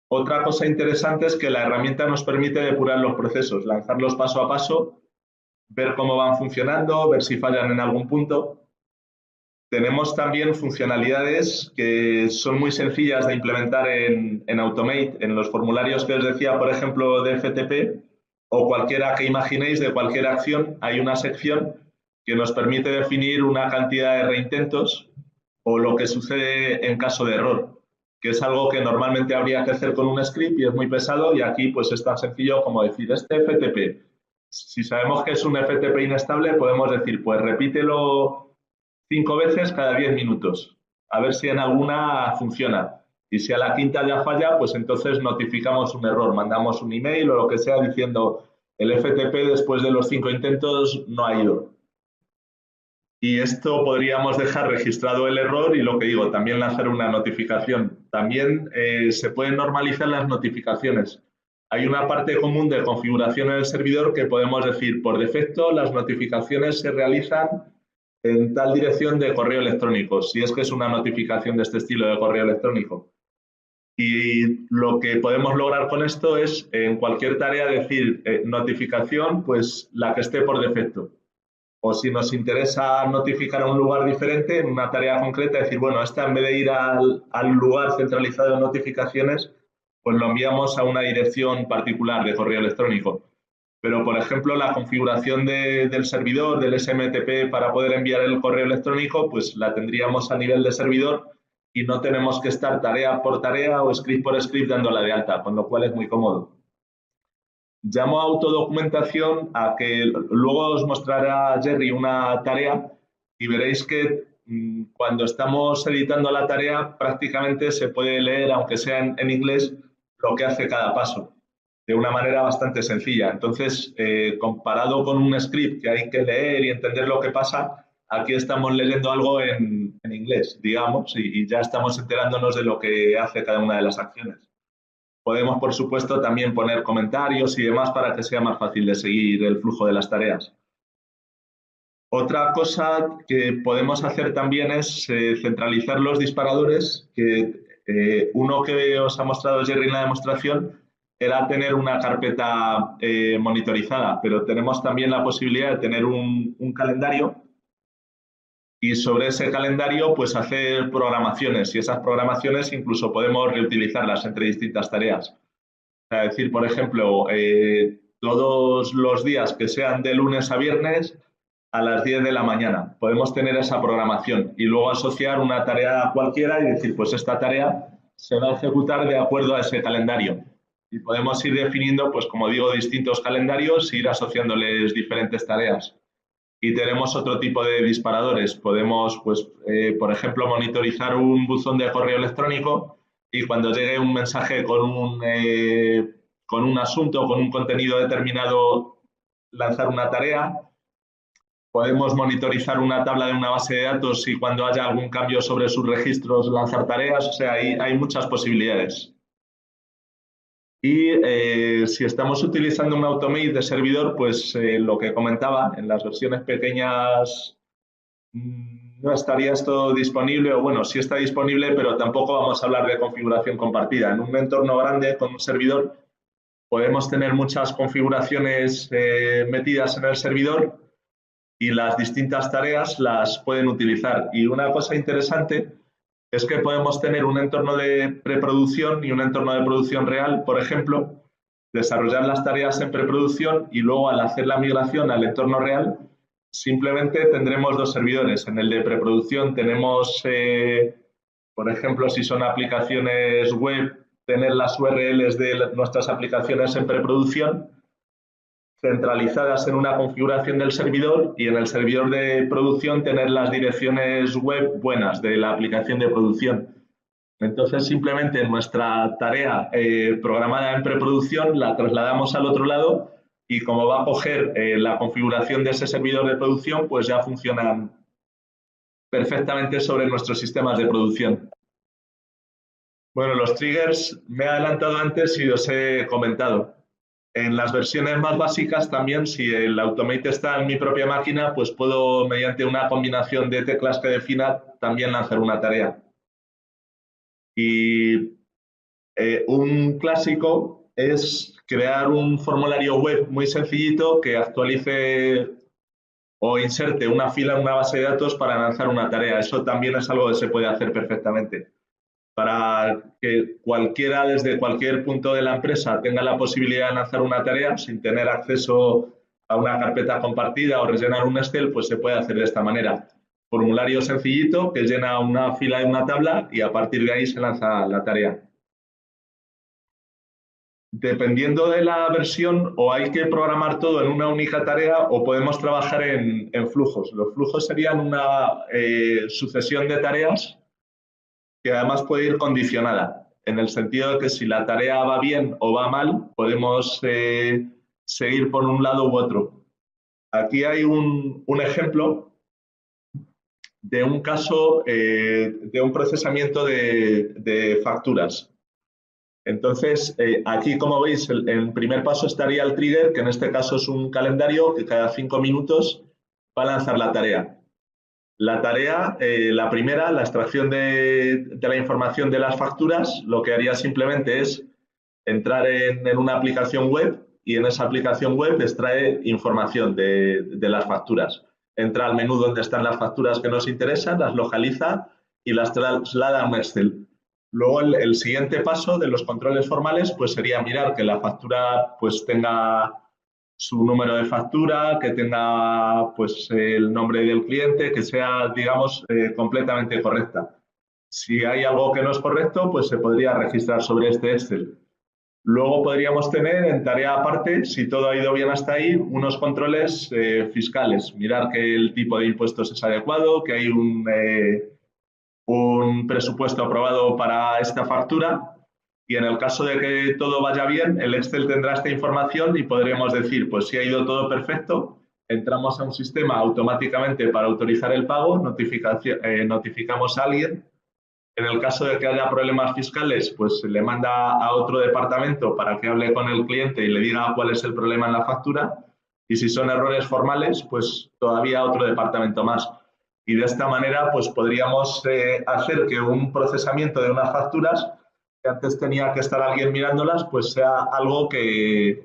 Otra cosa interesante es que la herramienta nos permite depurar los procesos, lanzarlos paso a paso, ver cómo van funcionando, ver si fallan en algún punto. Tenemos también funcionalidades que son muy sencillas de implementar en Automate, en los formularios que os decía, por ejemplo, de FTP, o cualquiera que imaginéis de cualquier acción, hay una sección que nos permite definir una cantidad de reintentos o lo que sucede en caso de error, que es algo que normalmente habría que hacer con un script y es muy pesado, y aquí pues es tan sencillo como decir este FTP Si sabemos que es un FTP inestable, podemos decir, pues repítelo 5 veces cada 10 minutos, a ver si en alguna funciona. Y si a la quinta ya falla, pues entonces notificamos un error, mandamos un email o lo que sea diciendo el FTP después de los 5 intentos no ha ido. Y esto podríamos dejar registrado el error y lo que digo, también lanzar una notificación. También se pueden normalizar las notificaciones. Hay una parte común de configuración en el servidor que podemos decir, por defecto, las notificaciones se realizan en tal dirección de correo electrónico, si es que es una notificación de este estilo de correo electrónico. Y lo que podemos lograr con esto es, en cualquier tarea, decir notificación, pues la que esté por defecto. O si nos interesa notificar a un lugar diferente, en una tarea concreta, decir, bueno, esta en vez de ir al lugar centralizado de notificaciones, pues lo enviamos a una dirección particular de correo electrónico. Pero, por ejemplo, la configuración del servidor, del SMTP, para poder enviar el correo electrónico, pues la tendríamos a nivel de servidor y no tenemos que estar tarea por tarea o script por script dándola de alta, con lo cual es muy cómodo. Llamo a autodocumentación a que luego os mostrará Jerry una tarea y veréis que cuando estamos editando la tarea prácticamente se puede leer, aunque sea en inglés, lo que hace cada paso de una manera bastante sencilla. Entonces, comparado con un script que hay que leer y entender lo que pasa, aquí estamos leyendo algo en inglés, digamos, y ya estamos enterándonos de lo que hace cada una de las acciones. Podemos, por supuesto, también poner comentarios y demás para que sea más fácil de seguir el flujo de las tareas. Otra cosa que podemos hacer también es centralizar los disparadores, que uno que os ha mostrado Jerry en la demostración era tener una carpeta monitorizada, pero tenemos también la posibilidad de tener un calendario y sobre ese calendario pues hacer programaciones y esas programaciones incluso podemos reutilizarlas entre distintas tareas. Es decir, por ejemplo, todos los días que sean de lunes a viernes a las 10 de la mañana. Podemos tener esa programación y luego asociar una tarea cualquiera y decir, pues esta tarea se va a ejecutar de acuerdo a ese calendario. Y podemos ir definiendo, pues como digo, distintos calendarios e ir asociándoles diferentes tareas. Y tenemos otro tipo de disparadores. Podemos, pues, por ejemplo, monitorizar un buzón de correo electrónico y cuando llegue un mensaje con un asunto, con un contenido determinado, lanzar una tarea. Podemos monitorizar una tabla de una base de datos y cuando haya algún cambio sobre sus registros lanzar tareas. O sea, hay muchas posibilidades. Y si estamos utilizando un Automate de servidor, pues lo que comentaba, en las versiones pequeñas no estaría esto disponible, o bueno, sí está disponible, pero tampoco vamos a hablar de configuración compartida. En un entorno grande con un servidor podemos tener muchas configuraciones metidas en el servidor y las distintas tareas las pueden utilizar. Y una cosa interesante es que podemos tener un entorno de preproducción y un entorno de producción real, por ejemplo, desarrollar las tareas en preproducción y luego al hacer la migración al entorno real, simplemente tendremos dos servidores. En el de preproducción tenemos, por ejemplo, si son aplicaciones web, tener las URLs de nuestras aplicaciones en preproducción centralizadas en una configuración del servidor y en el servidor de producción tener las direcciones web buenas de la aplicación de producción. Entonces, simplemente nuestra tarea programada en preproducción la trasladamos al otro lado y como va a coger la configuración de ese servidor de producción, pues ya funcionan perfectamente sobre nuestros sistemas de producción. Bueno, los triggers me he adelantado antes y os he comentado. En las versiones más básicas también, si el Automate está en mi propia máquina, pues puedo, mediante una combinación de teclas que defina, también lanzar una tarea. Y un clásico es crear un formulario web muy sencillito que actualice o inserte una fila en una base de datos para lanzar una tarea. Eso también es algo que se puede hacer perfectamente. Para que cualquiera desde cualquier punto de la empresa tenga la posibilidad de lanzar una tarea sin tener acceso a una carpeta compartida o rellenar un Excel, pues se puede hacer de esta manera. Formulario sencillito que llena una fila de una tabla y a partir de ahí se lanza la tarea. dependiendo de la versión, o hay que programar todo en una única tarea o podemos trabajar en flujos. Los flujos serían una sucesión de tareas que además puede ir condicionada, en el sentido de que si la tarea va bien o va mal, podemos seguir por un lado u otro. Aquí hay un ejemplo de un caso de un procesamiento de facturas. Entonces, aquí, como veis, el primer paso estaría el trigger, que en este caso es un calendario que cada 5 minutos va a lanzar la tarea. La tarea, la primera, la extracción de la información de las facturas, lo que haría simplemente es entrar en una aplicación web y en esa aplicación web extrae información de las facturas. Entra al menú donde están las facturas que nos interesan, las localiza y las traslada a un Excel. Luego el siguiente paso de los controles formales pues sería mirar que la factura pues tenga su número de factura, que tenga pues el nombre del cliente, que sea, digamos, completamente correcta. Si hay algo que no es correcto, pues se podría registrar sobre este Excel. Luego podríamos tener en tarea aparte, si todo ha ido bien hasta ahí, unos controles fiscales. Mirar que el tipo de impuestos es adecuado, que hay un presupuesto aprobado para esta factura y en el caso de que todo vaya bien, el Excel tendrá esta información y podremos decir, pues si ha ido todo perfecto, entramos a un sistema automáticamente para autorizar el pago, notificamos a alguien. En el caso de que haya problemas fiscales, pues se le manda a otro departamento para que hable con el cliente y le diga cuál es el problema en la factura. Y si son errores formales, pues todavía otro departamento más. Y de esta manera, pues podríamos hacer que un procesamiento de unas facturas que antes tenía que estar alguien mirándolas, pues sea algo que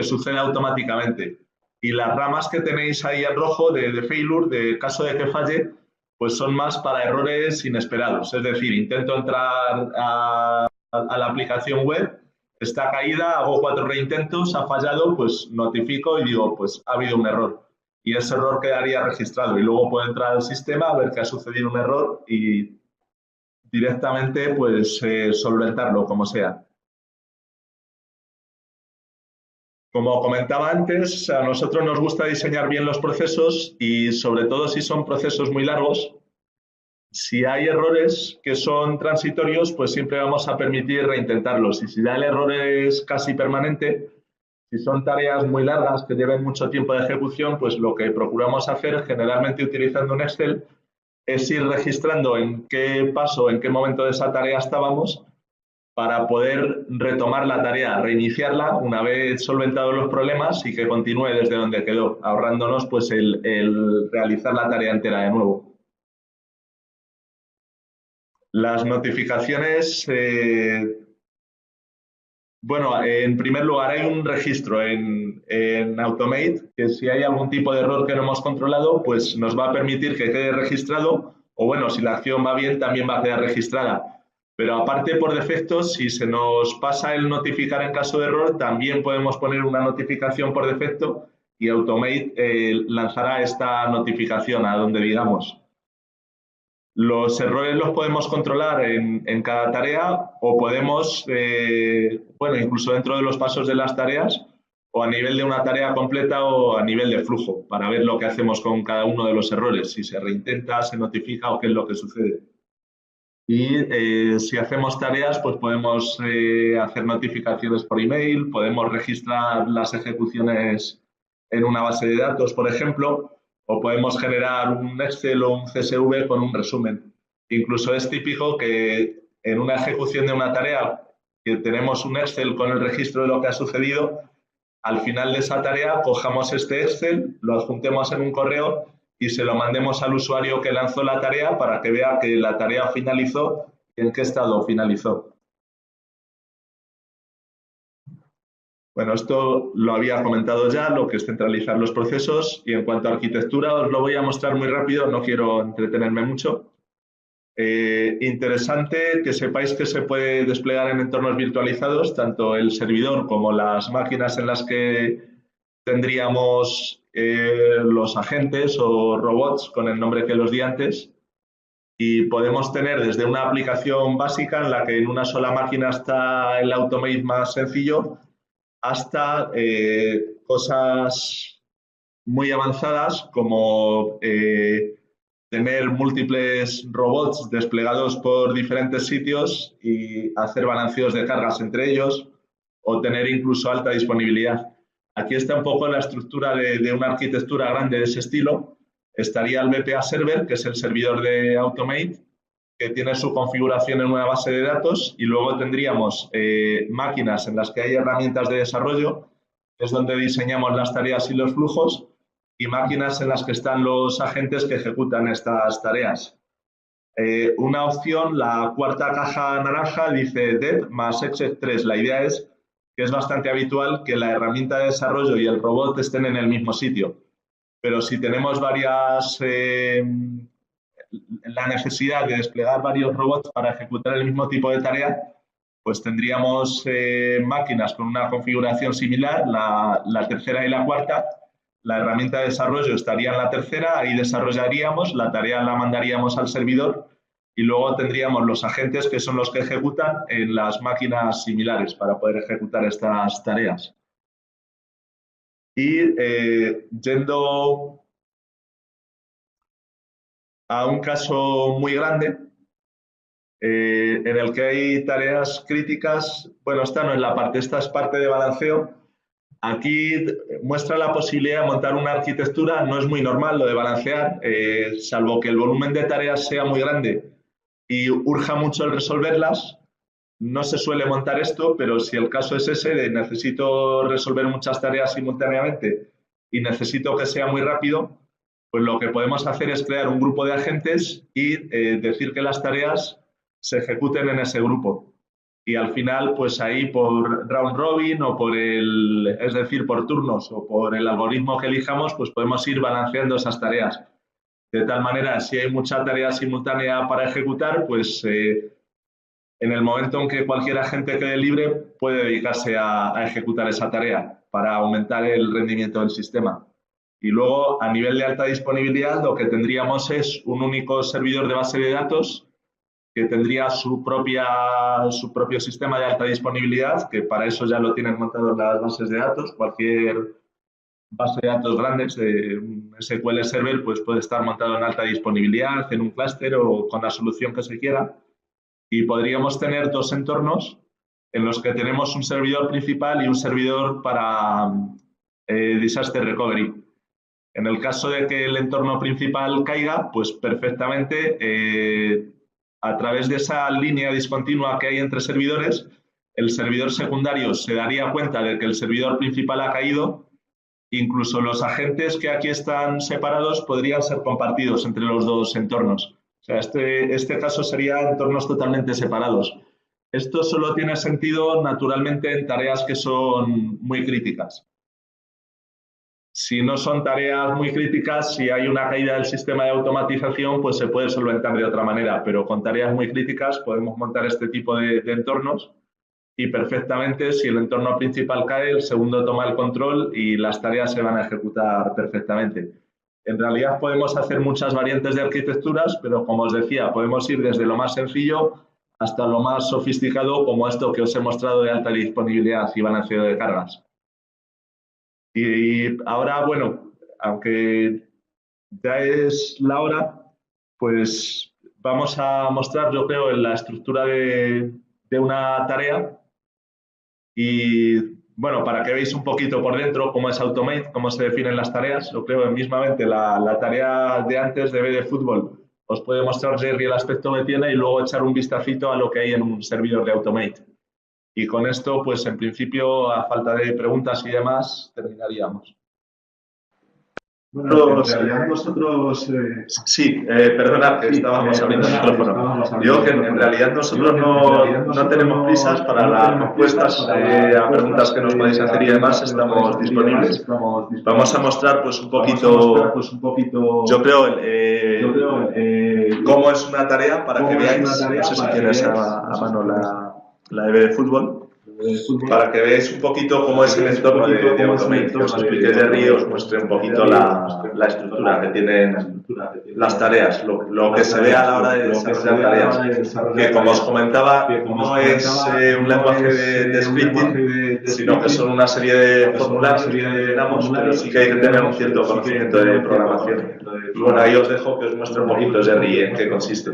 suceda automáticamente. Y las ramas que tenéis ahí en rojo de failure, de caso de que falle, pues son más para errores inesperados. Es decir, intento entrar a la aplicación web, está caída, hago 4 reintentos, ha fallado, pues notifico y digo, pues ha habido un error. Y ese error quedaría registrado y luego puedo entrar al sistema, ver que ha sucedido un error y directamente pues solventarlo como sea. Como comentaba antes, a nosotros nos gusta diseñar bien los procesos y sobre todo si son procesos muy largos. Si hay errores que son transitorios, pues siempre vamos a permitir reintentarlos. Y si ya el error es casi permanente, si son tareas muy largas que lleven mucho tiempo de ejecución, pues lo que procuramos hacer, generalmente utilizando un Excel, es ir registrando en qué paso, en qué momento de esa tarea estábamos para poder retomar la tarea, reiniciarla una vez solventados los problemas y que continúe desde donde quedó, ahorrándonos pues el realizar la tarea entera de nuevo. Las notificaciones, bueno, en primer lugar hay un registro en Automate que si hay algún tipo de error que no hemos controlado, pues nos va a permitir que quede registrado o bueno, si la acción va bien también va a quedar registrada. Pero aparte, por defecto, si se nos pasa el notificar en caso de error, también podemos poner una notificación por defecto y Automate lanzará esta notificación a donde digamos. Los errores los podemos controlar en cada tarea o podemos, bueno, incluso dentro de los pasos de las tareas o a nivel de una tarea completa o a nivel de flujo para ver lo que hacemos con cada uno de los errores, si se reintenta, se notifica o qué es lo que sucede. Y si hacemos tareas, pues podemos hacer notificaciones por email, podemos registrar las ejecuciones en una base de datos, por ejemplo, o podemos generar un Excel o un CSV con un resumen. Incluso es típico que en una ejecución de una tarea que tenemos un Excel con el registro de lo que ha sucedido, al final de esa tarea cojamos este Excel, lo adjuntemos en un correo y se lo mandemos al usuario que lanzó la tarea para que vea que la tarea finalizó y en qué estado finalizó. Bueno, esto lo había comentado ya, lo que es centralizar los procesos y en cuanto a arquitectura os lo voy a mostrar muy rápido, no quiero entretenerme mucho. Interesante que sepáis que se puede desplegar en entornos virtualizados, tanto el servidor como las máquinas en las que tendríamos los agentes o robots con el nombre que los di antes y podemos tener desde una aplicación básica en la que en una sola máquina está el Automate más sencillo hasta cosas muy avanzadas como tener múltiples robots desplegados por diferentes sitios y hacer balanceos de cargas entre ellos, o tener incluso alta disponibilidad. Aquí está un poco la estructura de una arquitectura grande de ese estilo. Estaría el BPA Server, que es el servidor de Automate, que tiene su configuración en una base de datos, y luego tendríamos máquinas en las que hay herramientas de desarrollo, que es donde diseñamos las tareas y los flujos, y máquinas en las que están los agentes que ejecutan estas tareas. Una opción, la cuarta caja naranja, dice dev más exec3. La idea es que es bastante habitual que la herramienta de desarrollo y el robot estén en el mismo sitio. Pero si tenemos la necesidad de desplegar varios robots para ejecutar el mismo tipo de tarea, pues tendríamos máquinas con una configuración similar, la tercera y la cuarta. La herramienta de desarrollo estaría en la tercera, ahí desarrollaríamos, la tarea la mandaríamos al servidor y luego tendríamos los agentes que son los que ejecutan en las máquinas similares para poder ejecutar estas tareas. Y yendo a un caso muy grande, en el que hay tareas críticas, bueno, esta no es la parte, esta es parte de balanceo. Aquí muestra la posibilidad de montar una arquitectura, no es muy normal lo de balancear, salvo que el volumen de tareas sea muy grande y urja mucho el resolverlas, no se suele montar esto, pero si el caso es ese, de necesito resolver muchas tareas simultáneamente y necesito que sea muy rápido, pues lo que podemos hacer es crear un grupo de agentes y decir que las tareas se ejecuten en ese grupo. Y al final, pues ahí por round robin o es decir, por turnos o por el algoritmo que elijamos, pues podemos ir balanceando esas tareas. De tal manera, si hay mucha tarea simultánea para ejecutar, pues en el momento en que cualquier agente quede libre, puede dedicarse a ejecutar esa tarea para aumentar el rendimiento del sistema. Y luego, a nivel de alta disponibilidad, lo que tendríamos es un único servidor de base de datos que tendría su propio sistema de alta disponibilidad, que para eso ya lo tienen montado en las bases de datos. Cualquier base de datos grandes, un SQL Server, pues puede estar montado en alta disponibilidad, en un clúster o con la solución que se quiera. Y podríamos tener dos entornos en los que tenemos un servidor principal y un servidor para disaster recovery. En el caso de que el entorno principal caiga, pues perfectamente a través de esa línea discontinua que hay entre servidores, el servidor secundario se daría cuenta de que el servidor principal ha caído. Incluso los agentes que aquí están separados podrían ser compartidos entre los dos entornos. O sea, este caso sería entornos totalmente separados. Esto solo tiene sentido naturalmente en tareas que son muy críticas. Si no son tareas muy críticas, si hay una caída del sistema de automatización, pues se puede solventar de otra manera, pero con tareas muy críticas podemos montar este tipo de entornos y perfectamente, si el entorno principal cae, el segundo toma el control y las tareas se van a ejecutar perfectamente. En realidad podemos hacer muchas variantes de arquitecturas, pero como os decía, podemos ir desde lo más sencillo hasta lo más sofisticado, como esto que os he mostrado de alta disponibilidad y balanceo de cargas. Y ahora, bueno, aunque ya es la hora, pues vamos a mostrar, yo creo, en la estructura de una tarea y, bueno, para que veáis un poquito por dentro cómo es Automate, cómo se definen las tareas. Yo creo que mismamente la tarea de antes de B de fútbol os puede mostrar Jerry el aspecto que tiene y luego echar un vistacito a lo que hay en un servidor de Automate. Y con esto, pues en principio, a falta de preguntas y demás, terminaríamos. Bueno, en realidad nosotros... perdonad, que estábamos abriendo el micrófono. Digo que en realidad nosotros no tenemos prisas para las respuestas a preguntas que nos podéis hacer y demás, estamos disponibles. Vamos a mostrar pues un poquito, yo creo, cómo es una tarea para que veáis, no sé si tienes a mano la EB de fútbol. Para que veáis un poquito cómo es el entorno de Automate, que os explique Jerry y os muestre un poquito la estructura que tienen las tareas, lo que se ve a la hora de desarrollar tareas, que como os comentaba, no es un lenguaje de scripting, sino que son una serie de formularios que llenamos, pero sí que hay que tener un cierto conocimiento de programación. Y bueno, ahí os dejo que os muestre un poquito, Jerry, en qué consiste.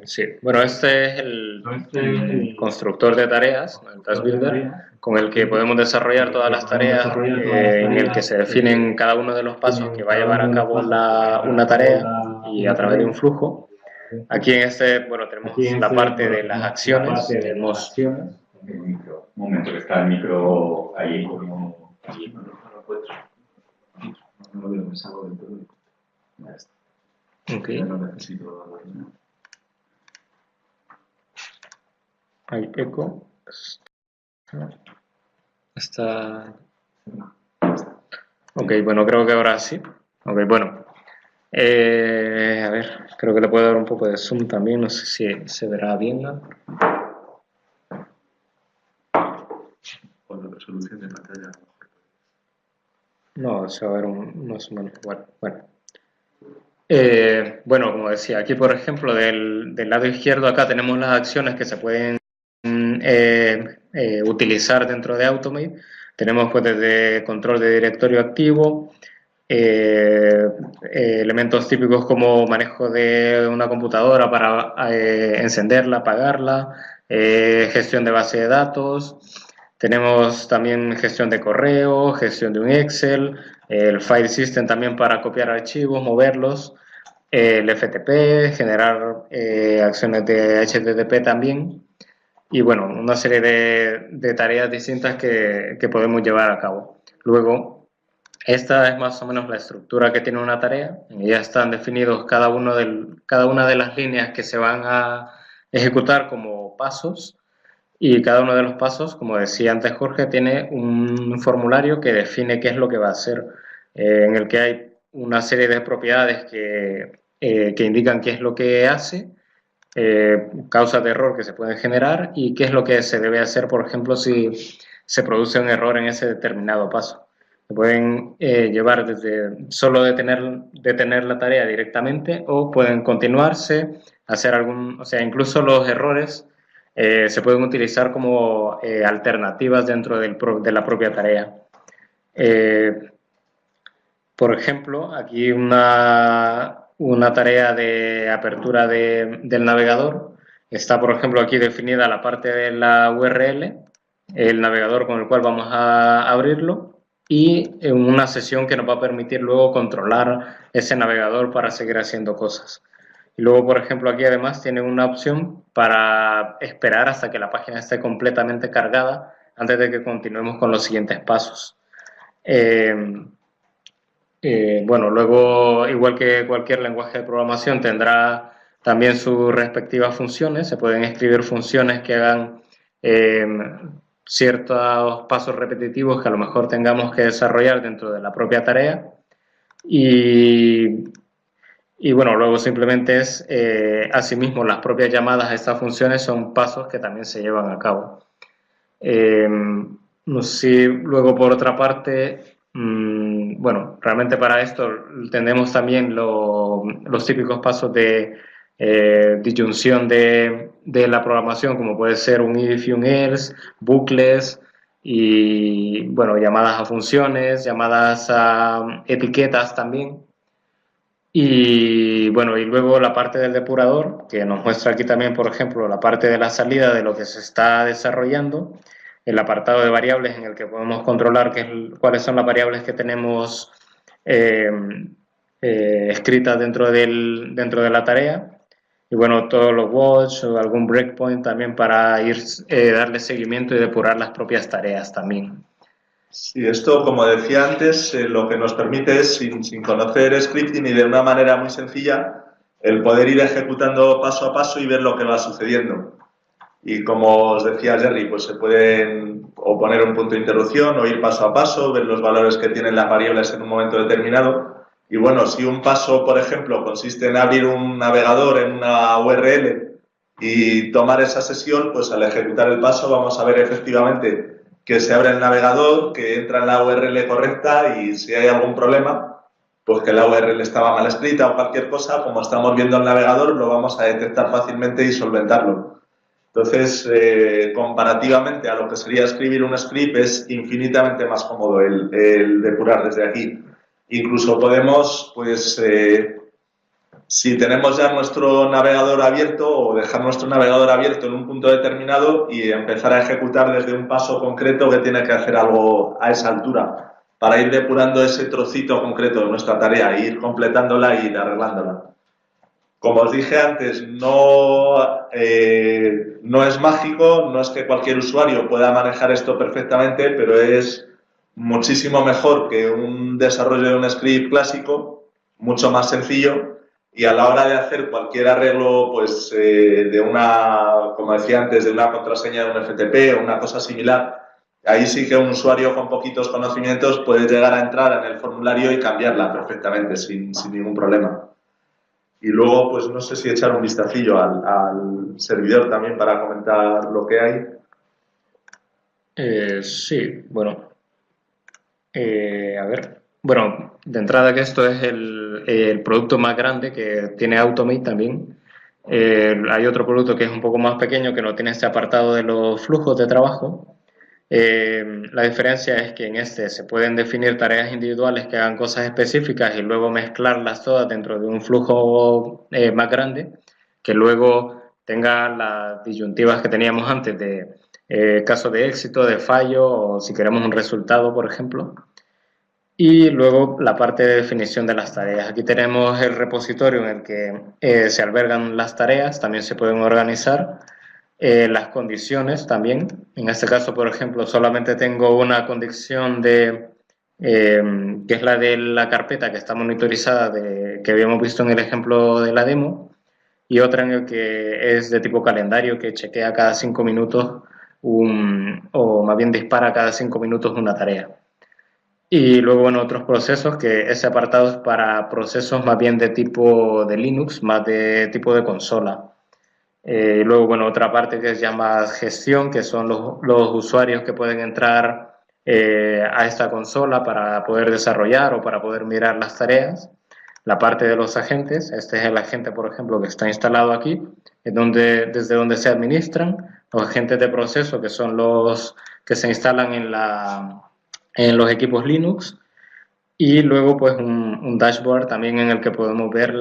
Sí, bueno, este es el constructor de tareas, el Task Builder, con el que podemos desarrollar todas las tareas, en el que se definen cada uno de los pasos que va a llevar a cabo una tarea y a través de un flujo. Aquí en este, bueno, tenemos la parte de las acciones, tenemos... Un momento, que está el micro ahí. No lo veo, me salgo del todo. Ya está. Okay. No necesito... Hay eco. Está... Ok, bueno, creo que ahora sí. Ok, bueno. A ver, creo que le puedo dar un poco de zoom también. No sé si se verá bien, ¿no? Con la resolución de pantalla. No, se va a ver más o menos igual. Bueno. Bueno, como decía, aquí por ejemplo del lado izquierdo acá tenemos las acciones que se pueden utilizar dentro de Automate. Tenemos pues desde control de directorio activo, elementos típicos como manejo de una computadora para encenderla, apagarla, gestión de base de datos. Tenemos también gestión de correo, gestión de un Excel, el file system también para copiar archivos, moverlos, el FTP, generar acciones de HTTP también. Y bueno, una serie de tareas distintas que podemos llevar a cabo. Luego, esta es más o menos la estructura que tiene una tarea. Ya están definidos cada una de las líneas que se van a ejecutar como pasos. Y cada uno de los pasos, como decía antes Jorge, tiene un formulario que define qué es lo que va a hacer, en el que hay una serie de propiedades que indican qué es lo que hace, causas de error que se pueden generar y qué es lo que se debe hacer, por ejemplo, si se produce un error en ese determinado paso. Se pueden llevar desde solo detener la tarea directamente o pueden continuarse, hacer o sea, incluso los errores se pueden utilizar como alternativas dentro de la propia tarea. Por ejemplo, aquí una tarea de apertura del navegador. Está, por ejemplo, aquí definida la parte de la URL, el navegador con el cual vamos a abrirlo y una sesión que nos va a permitir luego controlar ese navegador para seguir haciendo cosas. Y luego, por ejemplo, aquí además tiene una opción para esperar hasta que la página esté completamente cargada antes de que continuemos con los siguientes pasos. Bueno, luego, igual que cualquier lenguaje de programación, tendrá también sus respectivas funciones. Se pueden escribir funciones que hagan ciertos pasos repetitivos que a lo mejor tengamos que desarrollar dentro de la propia tarea. Y bueno, luego simplemente es, asimismo, las propias llamadas a estas funciones son pasos que también se llevan a cabo. No sé si luego, por otra parte, bueno, realmente para esto tenemos también los típicos pasos de disyunción de la programación, como puede ser un if y un else, bucles y, bueno, llamadas a funciones, llamadas a etiquetas también. Y bueno, y luego la parte del depurador, que nos muestra aquí también, por ejemplo, la parte de la salida de lo que se está desarrollando, el apartado de variables en el que podemos controlar cuáles son las variables que tenemos escritas dentro de la tarea. Y bueno, todos los watch o algún breakpoint también para darle seguimiento y depurar las propias tareas también. Sí, esto, como decía antes, lo que nos permite es, sin conocer scripting y de una manera muy sencilla, el poder ir ejecutando paso a paso y ver lo que va sucediendo. Y como os decía Jerry, pues se pueden o poner un punto de interrupción o ir paso a paso, ver los valores que tienen las variables en un momento determinado. Y bueno, si un paso, por ejemplo, consiste en abrir un navegador en una URL y tomar esa sesión, pues al ejecutar el paso vamos a ver efectivamente que se abre el navegador, que entra en la URL correcta y si hay algún problema, pues que la URL estaba mal escrita o cualquier cosa, como estamos viendo el navegador, lo vamos a detectar fácilmente y solventarlo. Entonces, comparativamente a lo que sería escribir un script, es infinitamente más cómodo el depurar desde aquí. Incluso podemos, pues, si tenemos ya nuestro navegador abierto o dejar nuestro navegador abierto en un punto determinado y empezar a ejecutar desde un paso concreto que tiene que hacer algo a esa altura para ir depurando ese trocito concreto de nuestra tarea, e ir completándola e ir arreglándola. Como os dije antes, no es mágico, no es que cualquier usuario pueda manejar esto perfectamente, pero es muchísimo mejor que un desarrollo de un script clásico, mucho más sencillo, y a la hora de hacer cualquier arreglo, pues de una, como decía antes, de una contraseña de un FTP o una cosa similar, ahí sí que un usuario con poquitos conocimientos puede llegar a entrar en el formulario y cambiarla perfectamente, sin ningún problema. Y luego, pues no sé si echar un vistacillo al servidor también para comentar lo que hay. Sí, bueno. A ver. Bueno, de entrada que esto es el producto más grande que tiene Automate también. Hay otro producto que es un poco más pequeño que no tiene este apartado de los flujos de trabajo. La diferencia es que en este se pueden definir tareas individuales que hagan cosas específicas y luego mezclarlas todas dentro de un flujo más grande, que luego tenga las disyuntivas que teníamos antes de caso de éxito, de fallo o si queremos un resultado, por ejemplo. Y luego la parte de definición de las tareas. Aquí tenemos el repositorio en el que se albergan las tareas, también se pueden organizar. Las condiciones también. En este caso, por ejemplo, solamente tengo una condición que es la de la carpeta que está monitorizada, que habíamos visto en el ejemplo de la demo, y otra en el que es de tipo calendario, que chequea cada 5 minutos o más bien dispara cada 5 minutos una tarea. Y luego, bueno, otros procesos, que ese apartado es para procesos más bien de tipo de Linux, más de tipo de consola. Y luego, bueno, otra parte que se llama gestión, que son los usuarios que pueden entrar a esta consola para poder desarrollar o para poder mirar las tareas. La parte de los agentes, este es el agente, por ejemplo, que está instalado aquí, desde donde se administran. Los agentes de proceso, que son los que se instalan en los equipos Linux. Y luego, pues, un dashboard también en el que podemos ver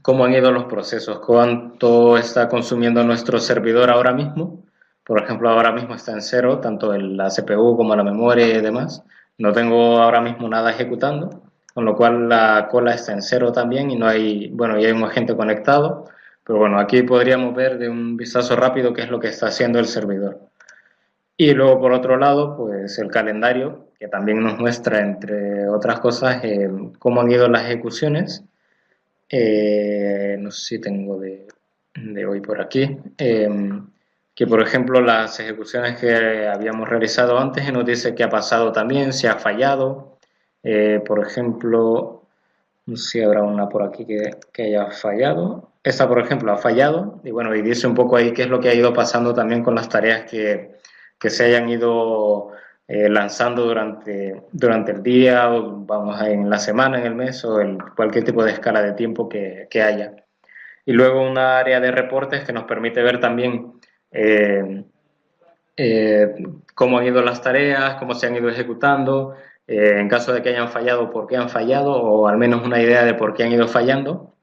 cómo han ido los procesos, cuánto está consumiendo nuestro servidor ahora mismo. Por ejemplo, ahora mismo está en cero, tanto la CPU como la memoria y demás. No tengo ahora mismo nada ejecutando, con lo cual la cola está en cero también y no hay, bueno, y hay un agente conectado. Pero bueno, aquí podríamos ver de un vistazo rápido qué es lo que está haciendo el servidor. Y luego, por otro lado, pues el calendario, que también nos muestra, entre otras cosas, cómo han ido las ejecuciones. No sé si tengo de hoy por aquí. Que por ejemplo las ejecuciones que habíamos realizado antes nos dice qué ha pasado también, si ha fallado. Por ejemplo, no sé si habrá una por aquí que haya fallado. Esta, por ejemplo, ha fallado y bueno, y dice un poco ahí qué es lo que ha ido pasando también con las tareas que se hayan ido lanzando durante el día, o vamos en la semana, en el mes, o en cualquier tipo de escala de tiempo que haya. Y luego una área de reportes que nos permite ver también cómo han ido las tareas, cómo se han ido ejecutando, en caso de que hayan fallado, por qué han fallado, o al menos una idea de por qué han ido fallando.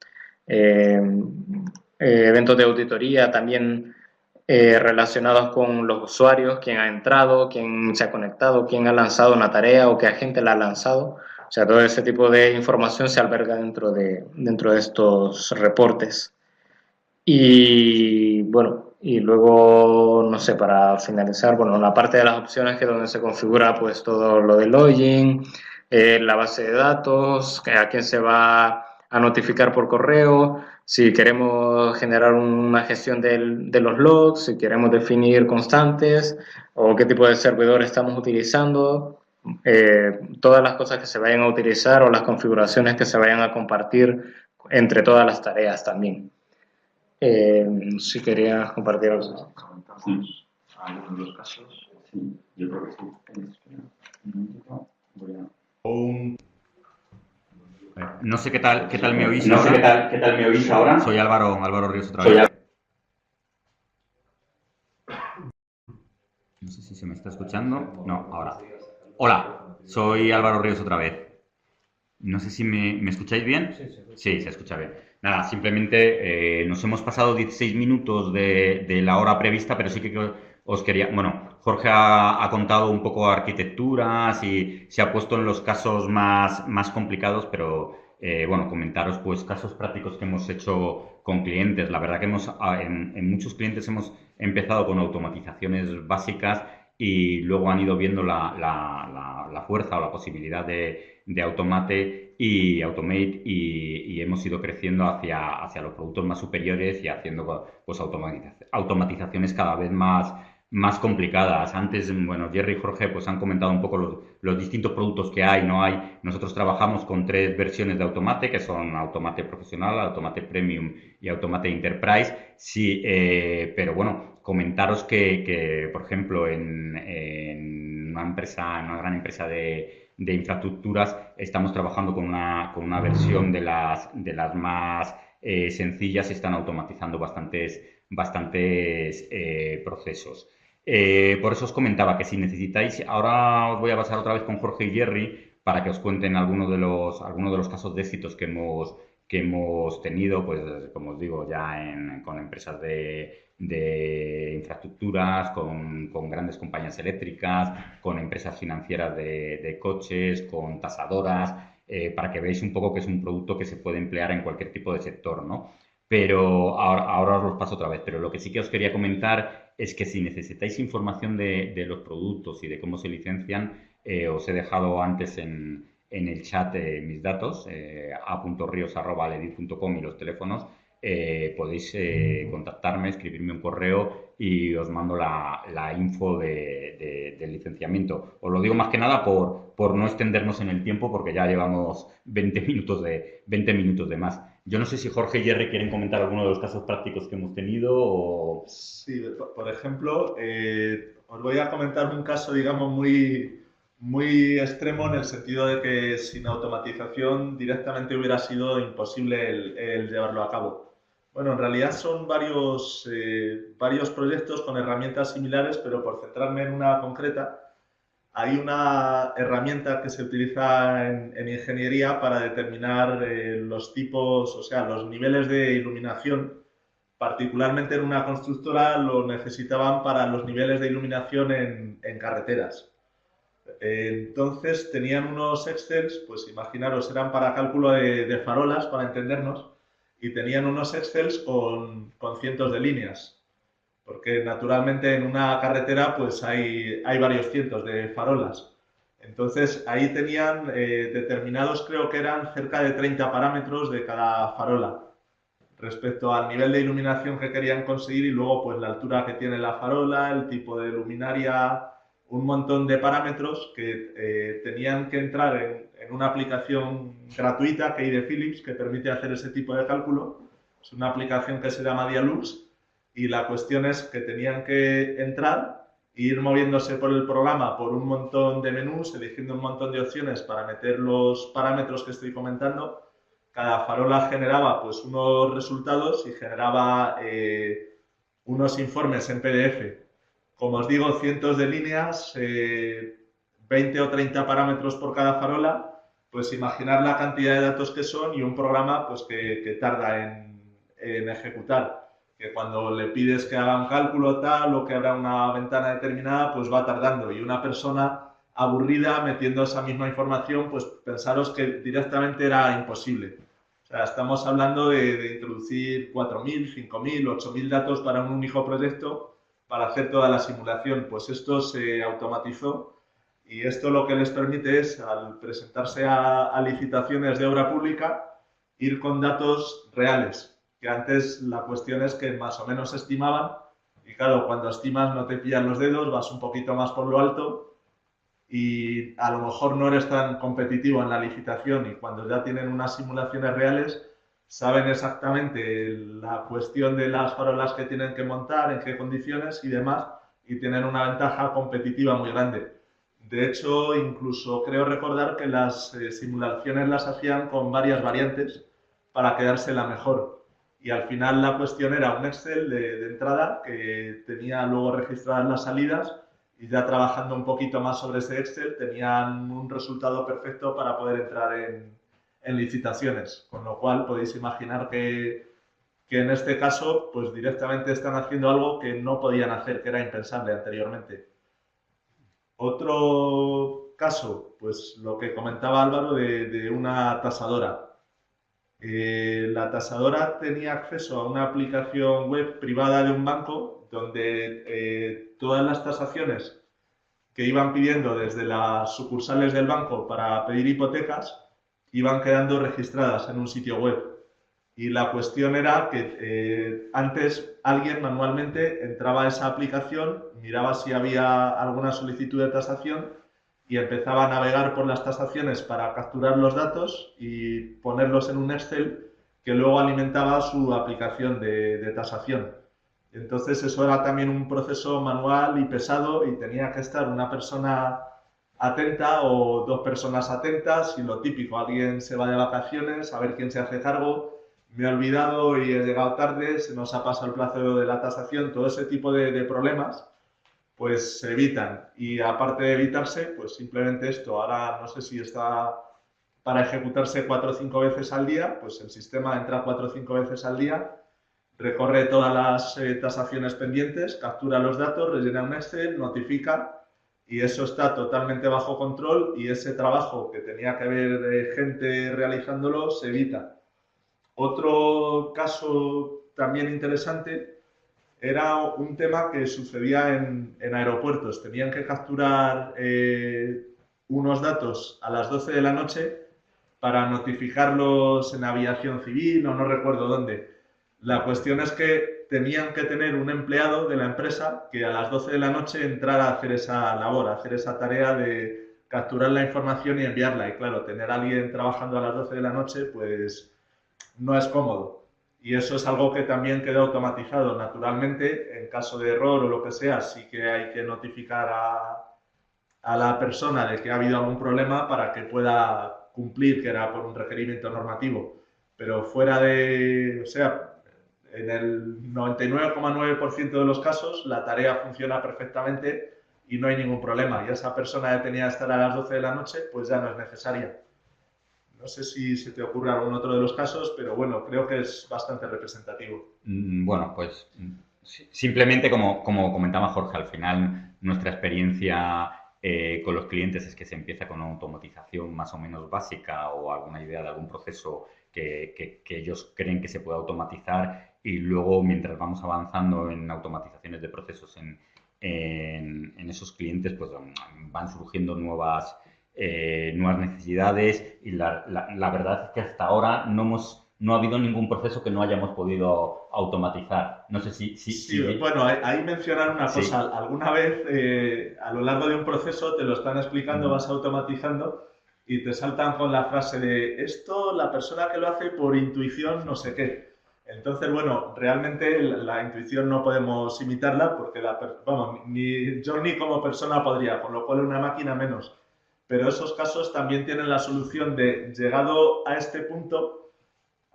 Eventos de auditoría también relacionados con los usuarios, quién ha entrado, quién se ha conectado, quién ha lanzado una tarea o qué agente la ha lanzado. O sea, todo ese tipo de información se alberga dentro de estos reportes. Y bueno, y luego, no sé, para finalizar, bueno, una parte de las opciones que es donde se configura pues todo lo de login, la base de datos, a quién se va a notificar por correo, si queremos generar una gestión de los logs, si queremos definir constantes o qué tipo de servidor estamos utilizando, todas las cosas que se vayan a utilizar o las configuraciones que se vayan a compartir entre todas las tareas también. Si querías compartir algo. Comentamos algunos de los casos. Sí, yo creo que sí. Espera un momentito. No sé qué tal me oís No ahora. sé qué tal me oís ahora. Soy Álvaro Ríos otra vez. No sé si se me está escuchando. No, ahora. Hola, soy Álvaro Ríos otra vez. No sé si me escucháis bien. Sí, se escucha bien. Nada, simplemente nos hemos pasado 16 minutos de la hora prevista, pero sí que os quería... Bueno, Jorge ha contado un poco arquitecturas y se ha puesto en los casos más complicados, pero bueno, comentaros pues casos prácticos que hemos hecho con clientes. La verdad que en muchos clientes hemos empezado con automatizaciones básicas y luego han ido viendo la fuerza o la posibilidad de Automate y hemos ido creciendo hacia los productos más superiores y haciendo pues automatizaciones cada vez más complicadas. Antes, bueno, Jerry y Jorge pues han comentado un poco los distintos productos que hay, no hay. Nosotros trabajamos con 3 versiones de Automate, que son Automate Profesional, Automate Premium y Automate Enterprise. Sí, pero bueno, comentaros que por ejemplo, en una gran empresa de infraestructuras, estamos trabajando con una versión de las más sencillas y están automatizando bastantes procesos. Por eso os comentaba que si necesitáis, ahora os voy a pasar otra vez con Jorge y Jerry para que os cuenten algunos de los casos de éxitos que hemos tenido, pues como os digo, ya con empresas de infraestructuras, con grandes compañías eléctricas, con empresas financieras de coches, con tasadoras, para que veáis un poco que es un producto que se puede emplear en cualquier tipo de sector, ¿no? Pero ahora os los paso otra vez. Pero lo que sí que os quería comentar es que si necesitáis información de los productos y de cómo se licencian, os he dejado antes en el chat mis datos, a.rios@ledit.com y los teléfonos. Podéis contactarme, escribirme un correo y os mando la info del licenciamiento. Os lo digo más que nada por no extendernos en el tiempo, porque ya llevamos 20 minutos de más. Yo no sé si Jorge y Jerry quieren comentar alguno de los casos prácticos que hemos tenido o... Sí, por ejemplo, os voy a comentar un caso, digamos, muy extremo en el sentido de que sin automatización directamente hubiera sido imposible el llevarlo a cabo. Bueno, en realidad son varios proyectos con herramientas similares, pero por centrarme en una concreta, hay una herramienta que se utiliza en ingeniería para determinar los tipos, o sea, los niveles de iluminación. Particularmente en una constructora lo necesitaban para los niveles de iluminación en carreteras. Entonces tenían unos Excels, pues imaginaros, eran para cálculo de farolas, para entendernos, y tenían unos Excels con cientos de líneas, porque naturalmente en una carretera pues hay varios cientos de farolas. Entonces ahí tenían determinados, creo que eran cerca de 30 parámetros de cada farola respecto al nivel de iluminación que querían conseguir y luego pues la altura que tiene la farola, el tipo de luminaria, un montón de parámetros que tenían que entrar en una aplicación gratuita que hay de Philips que permite hacer ese tipo de cálculo. Es una aplicación que se llama Dialux y la cuestión es que tenían que entrar e ir moviéndose por el programa por un montón de menús, eligiendo un montón de opciones para meter los parámetros que estoy comentando. Cada farola generaba pues unos resultados y generaba unos informes en PDF. Como os digo, cientos de líneas, 20 o 30 parámetros por cada farola, pues imaginar la cantidad de datos que son y un programa pues que tarda en ejecutar. Que cuando le pides que haga un cálculo tal o que abra una ventana determinada, pues va tardando. Y una persona aburrida metiendo esa misma información, pues pensaros que directamente era imposible. O sea, estamos hablando de introducir 4.000, 5.000, 8.000 datos para un único proyecto para hacer toda la simulación. Pues esto se automatizó y esto lo que les permite es, al presentarse a licitaciones de obra pública, ir con datos reales, que antes la cuestión es que más o menos estimaban y claro, cuando estimas no te pillan los dedos, vas un poquito más por lo alto y a lo mejor no eres tan competitivo en la licitación y cuando ya tienen unas simulaciones reales, saben exactamente la cuestión de las farolas que tienen que montar, en qué condiciones y demás, y tienen una ventaja competitiva muy grande. De hecho, incluso creo recordar que las simulaciones las hacían con varias variantes para quedarse la mejor. Y al final la cuestión era un Excel de entrada que tenía luego registradas las salidas y ya trabajando un poquito más sobre ese Excel tenían un resultado perfecto para poder entrar en licitaciones. Con lo cual podéis imaginar que en este caso pues directamente están haciendo algo que no podían hacer, que era impensable anteriormente. Otro caso, pues lo que comentaba Álvaro de una tasadora. La tasadora tenía acceso a una aplicación web privada de un banco donde todas las tasaciones que iban pidiendo desde las sucursales del banco para pedir hipotecas iban quedando registradas en un sitio web. Y la cuestión era que antes alguien manualmente entraba a esa aplicación, miraba si había alguna solicitud de tasación y empezaba a navegar por las tasaciones para capturar los datos y ponerlos en un Excel que luego alimentaba su aplicación de tasación. Entonces eso era también un proceso manual y pesado y tenía que estar una persona atenta o dos personas atentas y lo típico, alguien se va de vacaciones, a ver quién se hace cargo, me he olvidado y he llegado tarde, se nos ha pasado el plazo de la tasación, todo ese tipo de problemas pues se evitan. Y aparte de evitarse, pues simplemente esto, ahora no sé si está para ejecutarse 4 o 5 veces al día, pues el sistema entra 4 o 5 veces al día, recorre todas las tasaciones pendientes, captura los datos, rellena un Excel, notifica y eso está totalmente bajo control y ese trabajo que tenía que haber gente realizándolo se evita. Otro caso también interesante era un tema que sucedía en aeropuertos. Tenían que capturar unos datos a las 12 de la noche para notificarlos en aviación civil o no recuerdo dónde. La cuestión es que tenían que tener un empleado de la empresa que a las 12 de la noche entrara a hacer esa labor, a hacer esa tarea de capturar la información y enviarla. Y claro, tener a alguien trabajando a las 12 de la noche, pues no es cómodo. Y eso es algo que también queda automatizado. Naturalmente, en caso de error o lo que sea, sí que hay que notificar a la persona de que ha habido algún problema para que pueda cumplir, que era por un requerimiento normativo. Pero fuera de, o sea, en el 99,9% de los casos la tarea funciona perfectamente y no hay ningún problema. Y esa persona que tenía que estar a las 12 de la noche, pues ya no es necesaria. No sé si se te ocurre algún otro de los casos, pero bueno, creo que es bastante representativo. Bueno, pues simplemente como comentaba Jorge, al final nuestra experiencia con los clientes es que se empieza con una automatización más o menos básica o alguna idea de algún proceso que ellos creen que se puede automatizar y luego mientras vamos avanzando en automatizaciones de procesos en esos clientes pues van surgiendo nuevas necesidades y la verdad es que hasta ahora no ha habido ningún proceso que no hayamos podido automatizar. No sé si... Bueno, ahí mencionar una cosa. Sí. Alguna vez a lo largo de un proceso te lo están explicando, vas automatizando y te saltan con la frase de esto, la persona que lo hace por intuición, no sé qué. Entonces, bueno, realmente la intuición no podemos imitarla porque, ni yo ni como persona podría, con lo cual una máquina menos. Pero esos casos también tienen la solución de, llegado a este punto,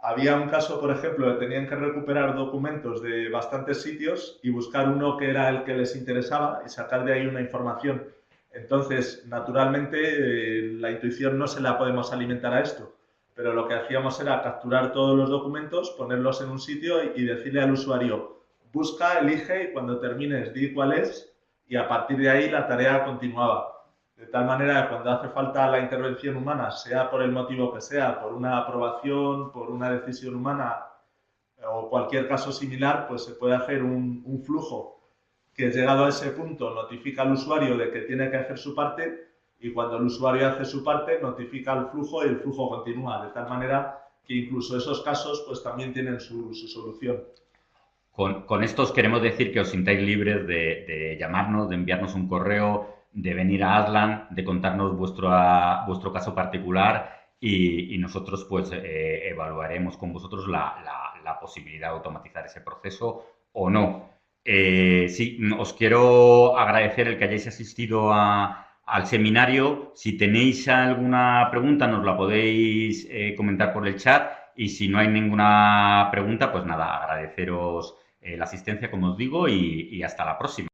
había un caso, por ejemplo, que tenían que recuperar documentos de bastantes sitios y buscar uno que era el que les interesaba y sacar de ahí una información. Entonces, naturalmente, la intuición no se la podemos alimentar a esto, pero lo que hacíamos era capturar todos los documentos, ponerlos en un sitio y decirle al usuario, busca, elige y cuando termines di cuál es y a partir de ahí la tarea continuaba. De tal manera que cuando hace falta la intervención humana, sea por el motivo que sea, por una aprobación, por una decisión humana o cualquier caso similar, pues se puede hacer un flujo que llegado a ese punto notifica al usuario de que tiene que hacer su parte y cuando el usuario hace su parte notifica al flujo y el flujo continúa. De tal manera que incluso esos casos pues también tienen su solución. Con esto os queremos decir que os sintáis libres de llamarnos, de enviarnos un correo, de venir a Aslan, de contarnos vuestro caso particular y nosotros pues evaluaremos con vosotros la posibilidad de automatizar ese proceso o no. Sí, os quiero agradecer el que hayáis asistido al seminario. Si tenéis alguna pregunta, nos la podéis comentar por el chat, y si no hay ninguna pregunta, pues nada, agradeceros la asistencia, como os digo, y hasta la próxima.